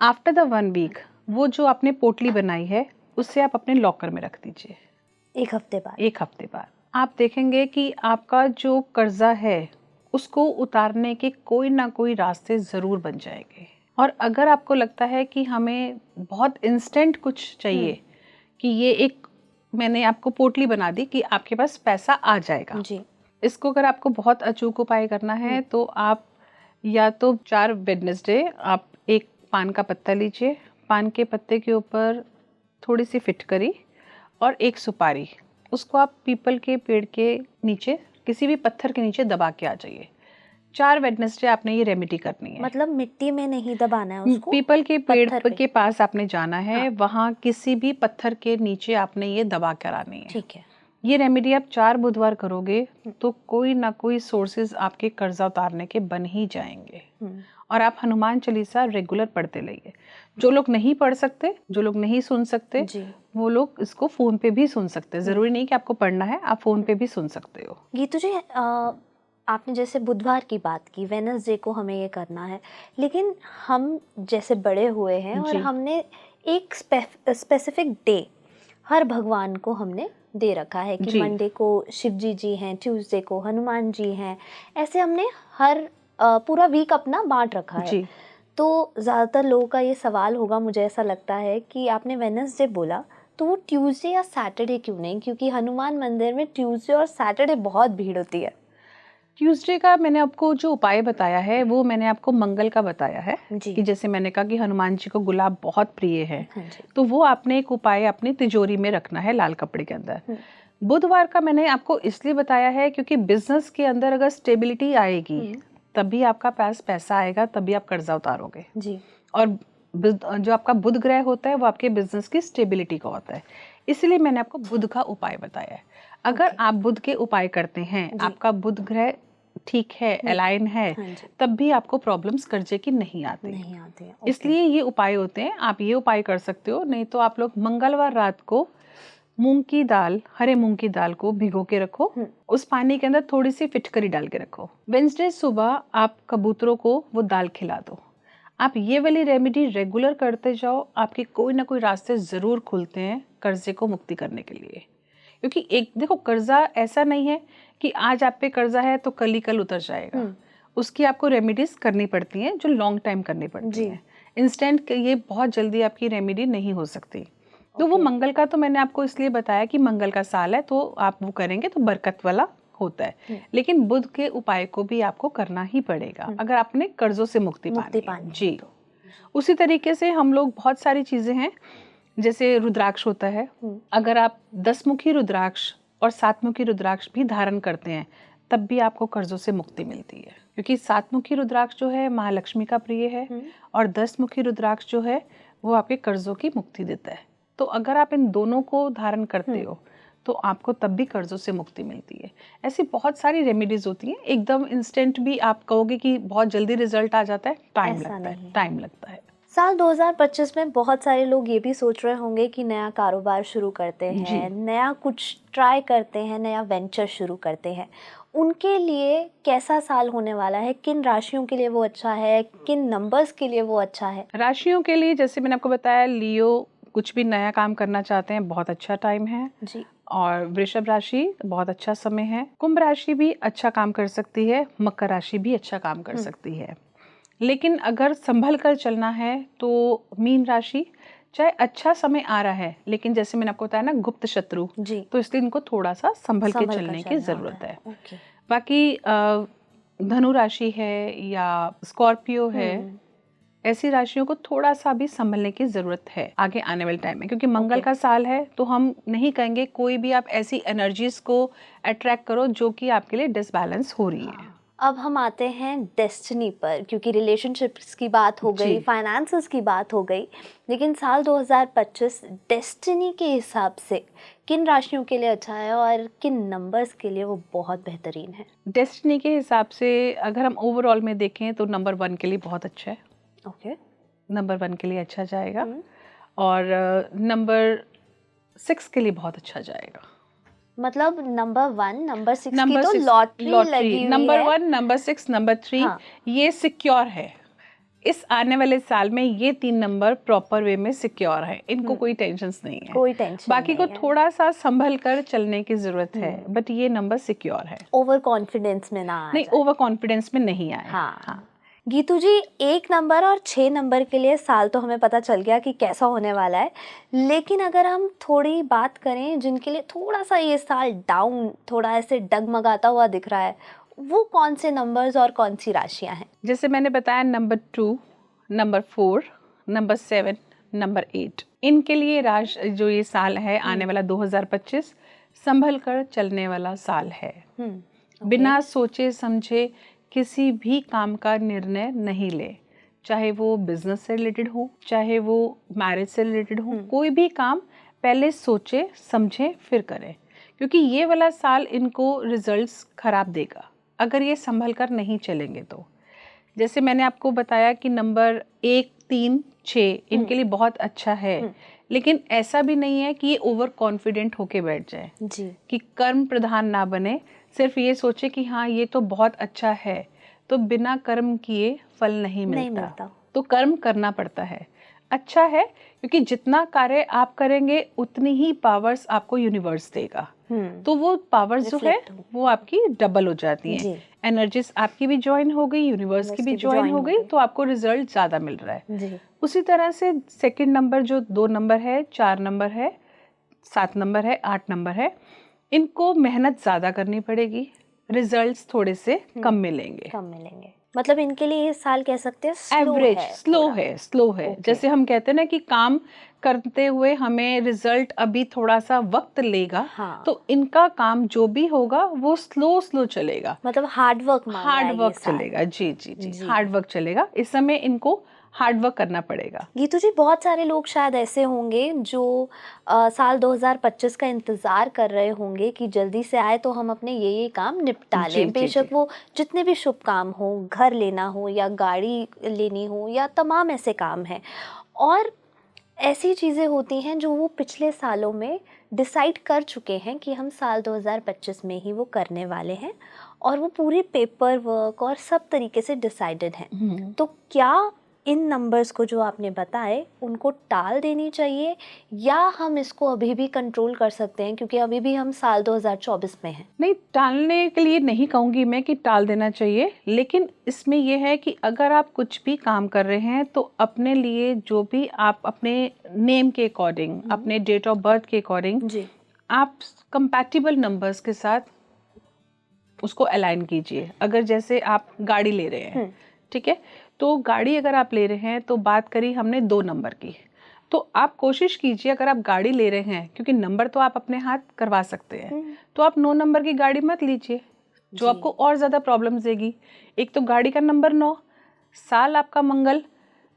आफ्टर द 1 वीक वो जो आपने पोटली बनाई है उसे आप अपने लॉकर में रख दीजिए।
1 हफ्ते बाद?
1 हफ्ते बाद आप देखेंगे कि आपका जो कर्जा है उसको उतारने के कोई ना कोई रास्ते ज़रूर बन जाएंगे। और अगर आपको लगता है कि हमें बहुत इंस्टेंट कुछ चाहिए, कि ये एक मैंने आपको पोटली बना दी कि आपके पास पैसा आ जाएगा
जी।
इसको अगर आपको बहुत अचूक उपाय करना है तो आप या तो 4 वेडनेसडे आप एक पान का पत्ता लीजिए, पान के पत्ते के ऊपर थोड़ी सी फिटकरी और एक सुपारी, उसको आप पीपल के पेड़ के नीचे किसी भी पत्थर के नीचे दबा के आ जाइए। 4 वेडनेसडे आपने ये रेमेडी करनी है।
मतलब मिट्टी में नहीं दबाना है उसको,
पीपल के पेड़
पत्थर पे।
के पास आपने जाना है,
हाँ।
वहाँ किसी भी पत्थर के नीचे आपने ये दबा कर आनी है।
ठीक है।
ये रेमेडी आप 4 बुधवार करोगे तो कोई ना कोई सोर्सेज आपके कर्जा उतारने के बन ही जाएंगे। और आप हनुमान चालीसा रेगुलर पढ़ते रहिए। जो लोग नहीं पढ़ सकते, जो लोग नहीं सुन सकते, वो लोग इसको फोन पे भी सुन सकते हैं। जरूरी नहीं कि आपको पढ़ना है, आप फोन पे भी सुन सकते हो।
गीतू जी, आपने जैसे बुधवार की बात की, वेडनेसडे को हमें ये करना है, लेकिन हम जैसे बड़े हुए हैं और हमने एक स्पेसिफिक डे हर भगवान को हमने दे रखा है कि मंडे को शिव जी हैं, ट्यूसडे को हनुमान जी हैं, ऐसे हमने हर पूरा वीक अपना बांट रखा है। तो ज़्यादातर लोगों का ये सवाल होगा, मुझे ऐसा लगता है कि आपने वेडनेसडे बोला तो वो ट्यूसडे या सैटरडे क्यों नहीं, क्योंकि हनुमान मंदिर में ट्यूसडे और सैटरडे बहुत भीड़ होती है।
ट्यूसडे का मैंने आपको जो उपाय बताया है वो मैंने आपको मंगल का बताया है कि जैसे मैंने कहा कि हनुमान जी को गुलाब बहुत प्रिय है, तो वो आपने एक उपाय अपनी तिजोरी में रखना है लाल कपड़े के अंदर। बुधवार का मैंने आपको इसलिए बताया है क्योंकि बिजनेस के अंदर अगर स्टेबिलिटी आएगी तभी आपका पास पैसा आएगा, तभी आप कर्जा उतारोगे जी। और जो आपका बुध ग्रह होता है वो आपके बिजनेस की स्टेबिलिटी का होता है, इसलिए मैंने आपको बुध का उपाय बताया है। अगर आप बुध के उपाय करते हैं, आपका बुध ग्रह ठीक है, अलाइन है, तब भी आपको प्रॉब्लम्स कर्जे की नहीं आती। इसलिए ये उपाय होते हैं, आप ये उपाय कर सकते हो। नहीं तो आप लोग मंगलवार रात को मूंग की दाल, हरे मूंग की दाल को भिगो के रखो, उस पानी के अंदर थोड़ी सी फिटकरी डाल के रखो। वेडनेसडे सुबह आप कबूतरों को वो दाल खिला दो। आप ये वाली रेमेडी रेगुलर करते जाओ, आपके कोई ना कोई रास्ते जरूर खुलते हैं कर्जे को मुक्ति करने के लिए। क्योंकि एक देखो, कर्जा ऐसा नहीं है कि आज आप पे कर्जा है तो कल ही कल उतर जाएगा। उसकी आपको रेमेडीज करनी पड़ती हैं जो लॉन्ग टाइम करनी पड़ती हैं। इंस्टेंट ये बहुत जल्दी आपकी रेमेडी नहीं हो सकती। तो वो मंगल का तो मैंने आपको इसलिए बताया कि मंगल का साल है तो आप वो करेंगे तो बरकत वाला होता है। लेकिन बुध के उपाय को भी आपको करना ही पड़ेगा अगर आपने कर्जों से मुक्ति पानी जी। उसी तरीके से हम लोग बहुत सारी चीजें हैं, जैसे रुद्राक्ष होता है। अगर आप 10 मुखी रुद्राक्ष और 7 मुखी रुद्राक्ष भी धारण करते हैं तब भी आपको कर्जों से मुक्ति मिलती है, क्योंकि 7 मुखी रुद्राक्ष जो है महालक्ष्मी का प्रिय है और 10 मुखी रुद्राक्ष जो है वो आपके कर्जों की मुक्ति देता है। तो अगर आप इन दोनों को धारण करते हो तो आपको तब भी कर्जों से मुक्ति मिलती है। ऐसी बहुत सारी रेमेडीज होती हैं, एकदम इंस्टेंट भी आप कहोगे कि बहुत जल्दी रिजल्ट आ जाता है, टाइम लगता है।
साल 2025 में बहुत सारे लोग ये भी सोच रहे होंगे कि नया कारोबार शुरू करते हैं, नया कुछ ट्राई करते हैं, नया वेंचर शुरू करते हैं। उनके लिए कैसा साल होने वाला है? किन राशियों के लिए वो अच्छा है, किन नंबर्स के लिए वो अच्छा है?
राशियों के लिए जैसे मैंने आपको बताया, लियो कुछ भी नया काम करना चाहते हैं बहुत अच्छा टाइम है जी। और वृषभ राशि बहुत अच्छा समय है। कुंभ राशि भी अच्छा काम कर सकती है, मकर राशि भी अच्छा काम कर सकती है। लेकिन अगर संभल कर चलना है तो मीन राशि, चाहे अच्छा समय आ रहा है लेकिन जैसे मैंने आपको बताया ना गुप्त शत्रु, तो इसलिए इनको थोड़ा सा संभल के चलने की जरूरत है। बाकी धनु राशि है या स्कॉर्पियो है, ऐसी राशियों को थोड़ा सा भी संभलने की जरूरत है आगे आने वाले टाइम में, क्योंकि मंगल का साल है तो हम नहीं कहेंगे कोई भी आप ऐसी एनर्जीज को अट्रैक्ट करो जो कि आपके लिए डिसबैलेंस हो रही है।
अब हम आते हैं डेस्टिनी पर, क्योंकि रिलेशनशिप्स की बात हो गई, फाइनेंसेस की बात हो गई, लेकिन साल 2025 डेस्टिनी के हिसाब से किन राशियों के लिए अच्छा है और किन नंबर्स के लिए वो बहुत बेहतरीन है?
डेस्टिनी के हिसाब से अगर हम ओवरऑल में देखें तो नंबर 1 के लिए बहुत अच्छा है। नंबर 1 के लिए अच्छा जाएगा और नंबर 6 के लिए बहुत अच्छा जाएगा।
मतलब नंबर 1, नंबर 6 की तो लॉटरी लगी हुई है।
नंबर 1, नंबर 6, नंबर 3 ये सिक्योर है। इस आने वाले साल में ये 3 नंबर प्रॉपर वे में सिक्योर है, इनको कोई टेंशन नहीं है,
कोई टेंशन
बाकी को
नहीं है।
थोड़ा सा संभल कर चलने की जरूरत है, बट ये नंबर सिक्योर है।
ओवर कॉन्फिडेंस में ना आ
नहीं,
जाए।
ओवर कॉन्फिडेंस में नहीं आए।
हाँ। गीतू जी, 1 नंबर और 6 नंबर के लिए साल तो हमें पता चल गया कि कैसा होने वाला है, लेकिन अगर हम थोड़ी बात करें जिनके लिए थोड़ा सा ये साल डाउन, थोड़ा ऐसे डगमगाता हुआ दिख रहा है, वो कौन से नंबर्स और कौन सी राशियां हैं?
जैसे मैंने बताया, नंबर 2, नंबर 4, नंबर 7, नंबर 8, इनके लिए जो ये साल है आने वाला 2025 संभल कर चलने वाला साल है। बिना सोचे समझे किसी भी काम का निर्णय नहीं ले, चाहे वो बिजनेस से रिलेटेड हो, चाहे वो मैरिज से रिलेटेड हो, कोई भी काम पहले सोचे समझे फिर करें, क्योंकि ये वाला साल इनको रिजल्ट्स खराब देगा अगर ये संभल कर नहीं चलेंगे तो। जैसे मैंने आपको बताया कि नंबर 1, 3, 6 इनके लिए बहुत अच्छा है, लेकिन ऐसा भी नहीं है कि ये ओवर कॉन्फिडेंट होके बैठ जाए
जी।
कि कर्म प्रधान ना बने, सिर्फ ये सोचे कि हाँ ये तो बहुत अच्छा है, तो बिना कर्म किए फल नहीं मिलता। तो कर्म करना पड़ता है। अच्छा है क्योंकि जितना कार्य आप करेंगे उतनी ही पावर्स आपको यूनिवर्स देगा, तो वो पावर्स जो है वो आपकी डबल हो जाती हैं, एनर्जीज आपकी भी ज्वाइन हो गई, यूनिवर्स की भी ज्वाइन हो गई, तो आपको रिजल्ट ज़्यादा मिल रहा है। उसी तरह से सेकंड नंबर जो 2 नंबर है, 4 नंबर है, 7 नंबर है, 8 नंबर है, इनको मेहनत ज़्यादा करनी पड़ेगी, रिजल्ट्स थोड़े से कम मिलेंगे।
मतलब इनके लिए ये साल कह सकते हैं
एवरेज, स्लो है। जैसे हम कहते हैं ना कि काम करते हुए हमें रिजल्ट अभी थोड़ा सा वक्त लेगा, तो इनका काम जो भी होगा वो स्लो चलेगा,
मतलब हार्ड वर्क
चलेगा। जी, हार्ड वर्क चलेगा। इस समय इनको हार्ड वर्क करना पड़ेगा।
गीतू जी, बहुत सारे लोग शायद ऐसे होंगे जो साल 2025 का इंतज़ार कर रहे होंगे कि जल्दी से आए तो हम अपने ये काम निपटा लें, बेशक वो जितने भी शुभ काम हो, घर लेना हो या गाड़ी लेनी हो या तमाम ऐसे काम हैं, और ऐसी चीज़ें होती हैं जो वो पिछले सालों में डिसाइड कर चुके हैं कि हम साल 2025 में ही वो करने वाले हैं, और वो पूरी पेपर वर्क और सब तरीके से डिसाइडेड हैं। तो क्या इन नंबर्स को जो आपने बताए उनको टाल देनी चाहिए, या हम इसको अभी भी कंट्रोल कर सकते हैं, क्योंकि अभी भी हम साल 2024 में हैं?
नहीं, टालने के लिए नहीं कहूँगी मैं कि टाल देना चाहिए, लेकिन इसमें यह है कि अगर आप कुछ भी काम कर रहे हैं तो अपने लिए जो भी आप अपने नेम के अकॉर्डिंग, अपने डेट ऑफ बर्थ के अकॉर्डिंग आप कंपैटिबल नंबर्स के साथ उसको अलाइन कीजिए। अगर जैसे आप गाड़ी ले रहे हैं, ठीक है, तो गाड़ी अगर आप ले रहे हैं तो बात करी हमने 2 नंबर की, तो आप कोशिश कीजिए अगर आप गाड़ी ले रहे हैं, क्योंकि नंबर तो आप अपने हाथ करवा सकते हैं, तो आप 9 नंबर की गाड़ी मत लीजिए जो आपको और ज़्यादा प्रॉब्लम्स देगी। एक तो गाड़ी का नंबर 9, साल आपका मंगल,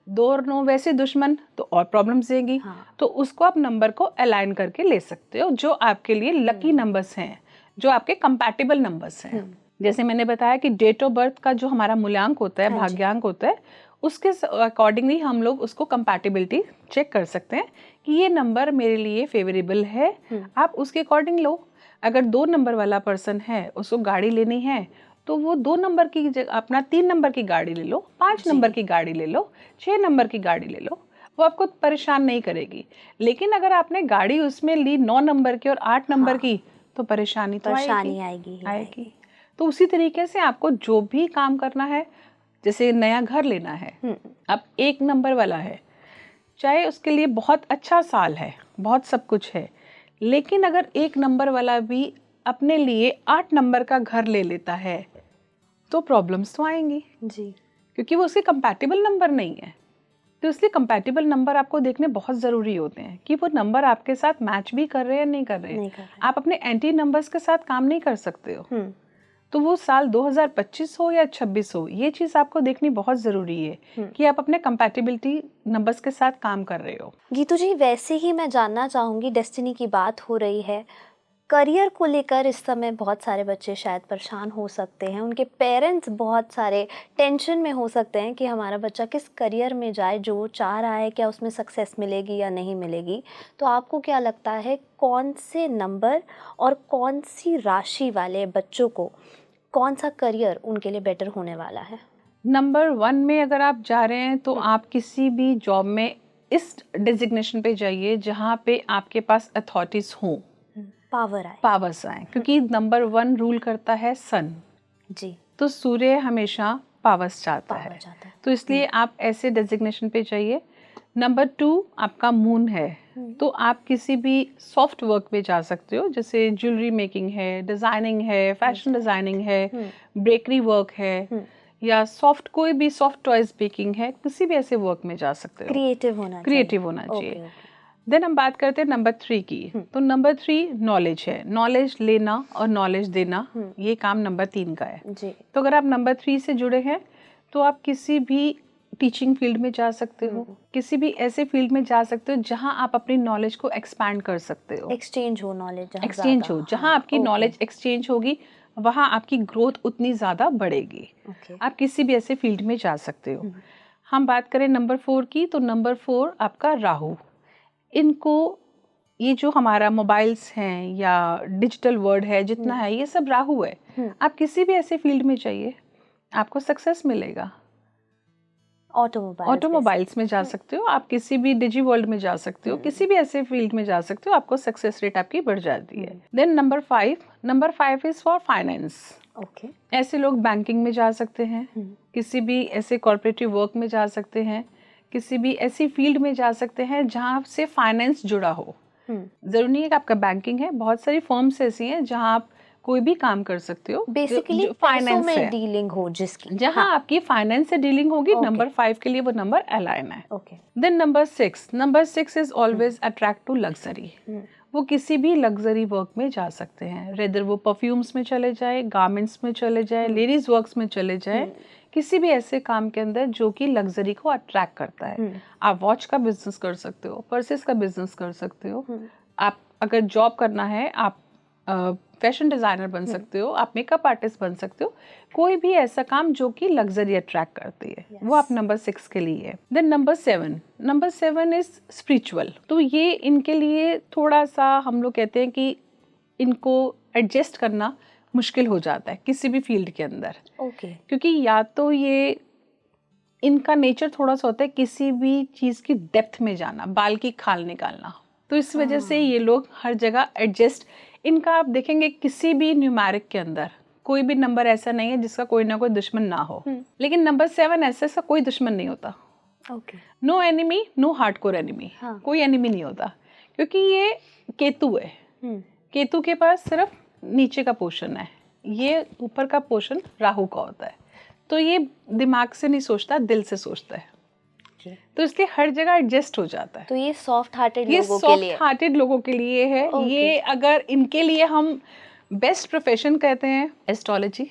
2 और 9 वैसे दुश्मन, तो और प्रॉब्लम्स देगी। तो उसको आप नंबर को अलाइन करके ले सकते हो जो आपके लिए लकी नंबर्स हैं, जो आपके कंपैटिबल नंबर्स हैं। जैसे मैंने बताया कि डेट ऑफ बर्थ का जो हमारा मूल्यांक होता है, भाग्यांक होता है, उसके अकॉर्डिंगली हम लोग उसको कंपैटिबिलिटी चेक कर सकते हैं कि ये नंबर मेरे लिए फेवरेबल है। आप उसके अकॉर्डिंग लो। अगर 2 नंबर वाला पर्सन है, उसको गाड़ी लेनी है, तो वो 2 नंबर की जगह अपना 3 नंबर की गाड़ी ले लो, 5 नंबर की गाड़ी ले लो, 6 नंबर की गाड़ी ले लो, वो आपको परेशान नहीं करेगी। लेकिन अगर आपने गाड़ी उसमें ली 9 नंबर की और 8 नंबर की, तो परेशानी आएगी। तो उसी तरीके से आपको जो भी काम करना है, जैसे नया घर लेना है, अब 1 नंबर वाला है, चाहे उसके लिए बहुत अच्छा साल है, बहुत सब कुछ है, लेकिन अगर 1 नंबर वाला भी अपने लिए 8 नंबर का घर ले लेता है तो प्रॉब्लम्स तो आएंगी जी, क्योंकि वो उसके कंपैटिबल नंबर नहीं है। तो इसलिए कंपैटिबल नंबर आपको देखने बहुत ज़रूरी होते हैं कि वो नंबर आपके साथ मैच भी कर रहे हैं या नहीं कर रहे हैं। आप अपने एंटी नंबर्स के साथ काम नहीं कर सकते हो। तो वो साल 2025 हो या 26 हो, ये चीज़ आपको देखनी बहुत ज़रूरी है कि आप अपने कंपैटिबिलिटी नंबर्स के साथ काम कर रहे हो।
गीतू जी, वैसे ही मैं जानना चाहूँगी, डेस्टिनी की बात हो रही है, करियर को लेकर इस समय बहुत सारे बच्चे शायद परेशान हो सकते हैं, उनके पेरेंट्स बहुत सारे टेंशन में हो सकते हैं कि हमारा बच्चा किस करियर में जाए, जो वो चाह रहा है, क्या उसमें सक्सेस मिलेगी या नहीं मिलेगी। तो आपको क्या लगता है, कौन से नंबर और कौन सी राशि वाले बच्चों को कौन सा करियर उनके लिए बेटर होने वाला है?
नंबर 1 में अगर आप जा रहे हैं तो आप किसी भी जॉब में इस डेजिग्नेशन पे जाइए जहाँ पे आपके पास अथॉरिटीज हों, पावर्स आए, क्योंकि नंबर 1 रूल करता है सन।
जी।
तो सूर्य हमेशा पावर्स चाहता है, तो इसलिए आप ऐसे डेजिग्नेशन पे जाइए। नंबर 2 आपका मून है, तो आप किसी भी सॉफ्ट वर्क में जा सकते हो, जैसे ज्वेलरी मेकिंग है, डिजाइनिंग है, फैशन डिजाइनिंग है, बेकरी वर्क है, या सॉफ्ट कोई भी सॉफ्ट टॉयज बेकिंग है, किसी भी ऐसे वर्क में जा सकते हो। क्रिएटिव होना चाहिए। देन हम बात करते हैं नंबर 3 की। तो नंबर 3 नॉलेज है, नॉलेज लेना और नॉलेज देना, ये काम नंबर 3 का है
जी।
तो अगर आप नंबर 3 से जुड़े हैं तो आप किसी भी टीचिंग फील्ड में जा सकते हो, किसी भी ऐसे फील्ड में जा सकते हो जहां आप अपनी नॉलेज को एक्सपैंड कर सकते हो,
एक्सचेंज हो नॉलेज,
एक्सचेंज हो, जहां आपकी नॉलेज एक्सचेंज होगी वहां आपकी ग्रोथ उतनी ज़्यादा बढ़ेगी। आप किसी भी ऐसे फील्ड में जा सकते हो। हम बात करें नंबर 4 की, तो नंबर 4 आपका राहु। इनको ये जो हमारा मोबाइल्स हैं या डिजिटल वर्ल्ड है जितना है, ये सब राहु है। आप किसी भी ऐसे फील्ड में जाइए, आपको सक्सेस मिलेगा। ऑटोमोबाइल्स में जा सकते हो, आप किसी भी डिजी वर्ल्ड में जा सकते हो, किसी भी ऐसे फील्ड में जा सकते हो, आपको सक्सेस रेट आपकी बढ़ जाती है। Then number 5 is for finance. ऐसे लोग बैंकिंग में जा सकते हैं, किसी भी ऐसे कॉर्पोरेटिव वर्क में जा सकते हैं, किसी भी ऐसी फील्ड में जा सकते हैं जहाँ से फाइनेंस जुड़ा हो। जरूरी नहीं है कि आपका बैंकिंग है, बहुत सारी फर्म्स ऐसी हैं जहाँ आप कोई भी काम कर सकते हो,
बेसिकली फाइनेंस में डीलिंग हो जिसकी,
जहाँ आपकी फाइनेंस से डीलिंग होगी। नंबर 5 के लिए वो नंबर अलाइन है। Then number 6 is always attract to luxury. वो किसी भी लग्जरी वर्क में जा सकते हैं, रेदर वो परफ्यूम्स में चले जाए, गारमेंट्स में चले जाए, लेडीज वर्क्स में चले जाए, किसी भी ऐसे काम के अंदर जो कि लग्जरी को अट्रैक्ट करता है। आप वॉच का बिजनेस कर सकते हो, पर्सेस का बिजनेस कर सकते हो, आप अगर जॉब करना है आप फैशन डिजाइनर बन सकते हो, आप मेकअप आर्टिस्ट बन सकते हो, कोई भी ऐसा काम जो कि लग्जरी अट्रैक्ट करती है, वो आप नंबर 6 के लिए है। Then number 7 is spiritual. तो ये इनके लिए थोड़ा सा हम लोग कहते हैं कि इनको एडजस्ट करना मुश्किल हो जाता है किसी भी फील्ड के अंदर। क्योंकि या तो ये इनका नेचर थोड़ा सा होता है किसी भी चीज की डेप्थ में जाना, बाल की खाल निकालना, तो इस वजह से ये लोग हर जगह एडजस्ट। इनका आप देखेंगे किसी भी न्यूमेरिक के अंदर कोई भी नंबर ऐसा नहीं है जिसका कोई ना कोई दुश्मन ना हो, लेकिन नंबर 7 ऐसा कोई दुश्मन नहीं होता। No enemy, no hardcore enemy, कोई एनिमी नहीं होता, क्योंकि ये केतु है। केतु के पास सिर्फ नीचे का पोर्शन है, ये ऊपर का पोर्शन राहु का होता है, तो ये दिमाग से नहीं सोचता, दिल से सोचता है, तो इसलिए हर जगह एडजस्ट हो जाता है।
तो ये सॉफ्ट हार्टेड
लोगों के लिए है। ये अगर इनके लिए हम बेस्ट प्रोफेशन कहते हैं एस्ट्रोलॉजी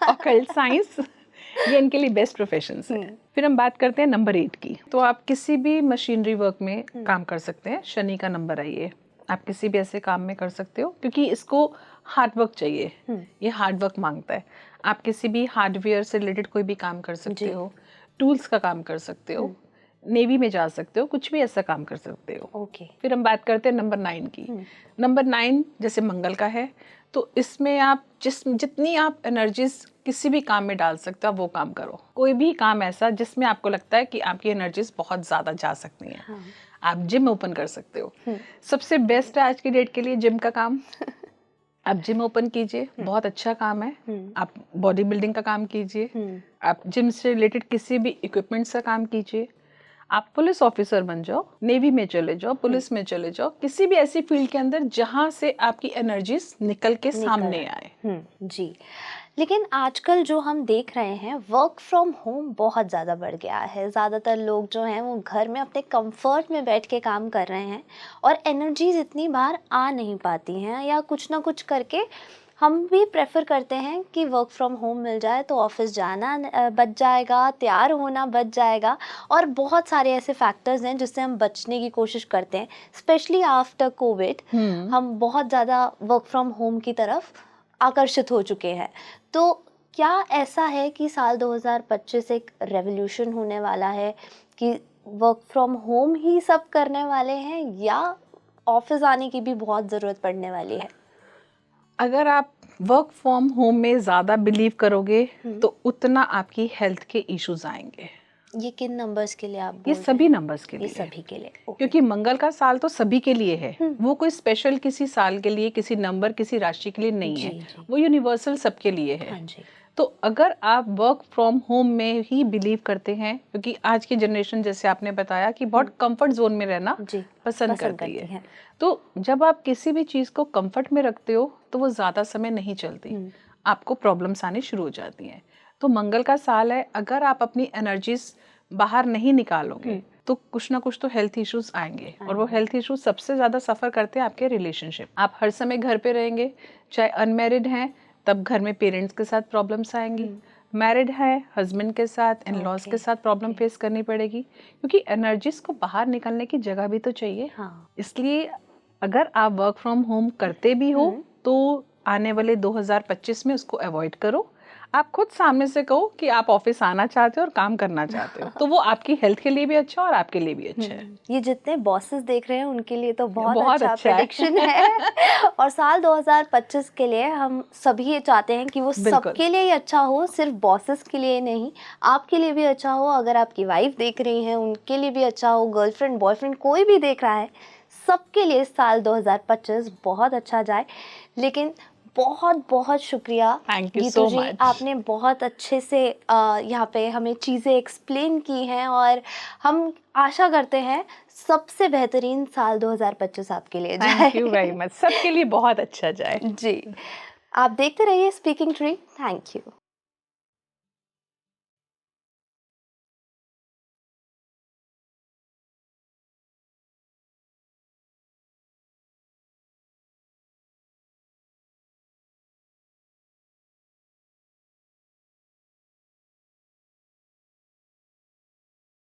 ऑकल्ट साइंस, ये इनके लिए बेस्ट प्रोफेशंस है। फिर हम बात करते हैं नंबर 8 की। तो आप किसी भी मशीनरी वर्क में काम कर सकते हैं, शनि का नंबर है ये, आप किसी भी ऐसे काम में कर सकते हो, क्योंकि इसको हार्ड वर्क चाहिए, ये हार्ड वर्क मांगता है। आप किसी भी हार्डवेयर से रिलेटेड कोई भी काम कर सकते हो, टूल्स का काम कर सकते हो, नेवी में जा सकते हो, कुछ भी ऐसा काम कर सकते हो। फिर हम बात करते हैं नंबर 9 की। नंबर 9 जैसे मंगल का है, तो इसमें आप जितनी आप एनर्जीज किसी भी काम में डाल सकते हो वो काम करो। कोई भी काम ऐसा जिसमें आपको लगता है कि आपकी एनर्जीज बहुत ज़्यादा जा सकती हैं, आप जिम ओपन कर सकते हो। सबसे बेस्ट है आज की डेट के लिए जिम का काम। आप जिम ओपन कीजिए, बहुत अच्छा काम है। आप बॉडी बिल्डिंग का काम कीजिए, आप जिम से रिलेटेड किसी भी इक्विपमेंट्स का काम कीजिए, आप पुलिस ऑफिसर बन जाओ, नेवी में चले जाओ, पुलिस में चले जाओ, किसी भी ऐसी फील्ड के अंदर जहां से आपकी एनर्जीज निकल के सामने आए।
जी। लेकिन आजकल जो हम देख रहे हैं वर्क फ्रॉम होम बहुत ज़्यादा बढ़ गया है। ज़्यादातर लोग जो हैं वो घर में अपने कंफर्ट में बैठ के काम कर रहे हैं और एनर्जीज इतनी बार आ नहीं पाती हैं, या कुछ ना कुछ करके हम भी प्रेफर करते हैं कि वर्क फ्रॉम होम मिल जाए तो ऑफिस जाना बच जाएगा, तैयार होना बच जाएगा, और बहुत सारे ऐसे फैक्टर्स हैं जिससे हम बचने की कोशिश करते हैं। स्पेशली आफ्टर कोविड हम बहुत ज़्यादा वर्क फ्रॉम होम की तरफ आकर्षित हो चुके हैं। तो क्या ऐसा है कि साल 2025 एक रेवोल्यूशन होने वाला है कि वर्क फ्रॉम होम ही सब करने वाले हैं, या ऑफिस आने की भी बहुत ज़रूरत पड़ने वाली है?
अगर आप वर्क फ्रॉम होम में ज़्यादा बिलीव करोगे तो उतना आपकी हेल्थ के इश्यूज आएंगे।
ये किन नंबर्स के लिए आप बोल
ये
रहे
सभी
हैं?
नंबर्स के
ये
लिए,
सभी के लिए, ओके।
क्योंकि मंगल का साल तो सभी के लिए है। वो कोई स्पेशल किसी साल के लिए, किसी नंबर, किसी राशि के लिए नहीं
जी
है।
जी।
वो यूनिवर्सल सबके लिए है।
हाँ जी।
तो अगर आप वर्क फ्रॉम होम में ही बिलीव करते हैं, क्योंकि आज की जनरेशन जैसे आपने बताया कि बहुत कंफर्ट जोन में रहना
जी,
पसंद
पसंद
करती
करती
है,
हैं।
तो जब आप किसी भी चीज़ को कंफर्ट में रखते हो तो वो ज़्यादा समय नहीं चलती, आपको प्रॉब्लम्स आनी शुरू हो जाती हैं। तो मंगल का साल है, अगर आप अपनी एनर्जीज बाहर नहीं निकालोगे तो कुछ ना कुछ तो हेल्थ इश्यूज आएंगे। और वो हेल्थ इश्यूज सबसे ज़्यादा सफ़र करते हैं आपके रिलेशनशिप। आप हर समय घर पे रहेंगे, चाहे अनमैरिड हैं तब घर में पेरेंट्स के साथ प्रॉब्लम्स आएंगी, मैरिड है हस्बैंड के साथ, इन लॉज के साथ प्रॉब्लम फेस करनी पड़ेगी, क्योंकि एनर्जीज को बाहर निकलने की जगह भी तो चाहिए।
हाँ।
इसलिए अगर आप वर्क फ्रॉम होम करते भी हो तो आने वाले 2025 में उसको अवॉइड करो। आप खुद सामने से कहो कि आप ऑफिस आना चाहते हो और काम करना चाहते हो, तो वो आपकी हेल्थ के लिए भी अच्छा है और आपके लिए भी अच्छा है।
ये जितने बॉसेस देख रहे हैं उनके लिए तो बहुत
बहुत
अच्छा
अच्छा है।
प्रेडिक्शन है। और साल 2025 के लिए हम सभी ये चाहते हैं कि वो
बिल्कुल।
सबके लिए ही अच्छा हो, सिर्फ बॉसेस के लिए नहीं, आपके लिए भी अच्छा हो। अगर आपकी वाइफ देख रही हैं उनके लिए भी अच्छा हो, गर्लफ्रेंड बॉयफ्रेंड कोई भी देख रहा है, सबके लिए साल 2025 बहुत अच्छा जाए। लेकिन बहुत बहुत शुक्रिया
thank you
Geetu
so
ji,
much.
आपने बहुत अच्छे से यहाँ पे हमें चीज़ें एक्सप्लेन की हैं और हम आशा करते हैं सबसे बेहतरीन साल 2025 आपके लिए जाए।
थैंक यू वेरी मच, सबके लिए बहुत अच्छा जाए।
जी, आप देखते रहिए स्पीकिंग ट्री। Thank you.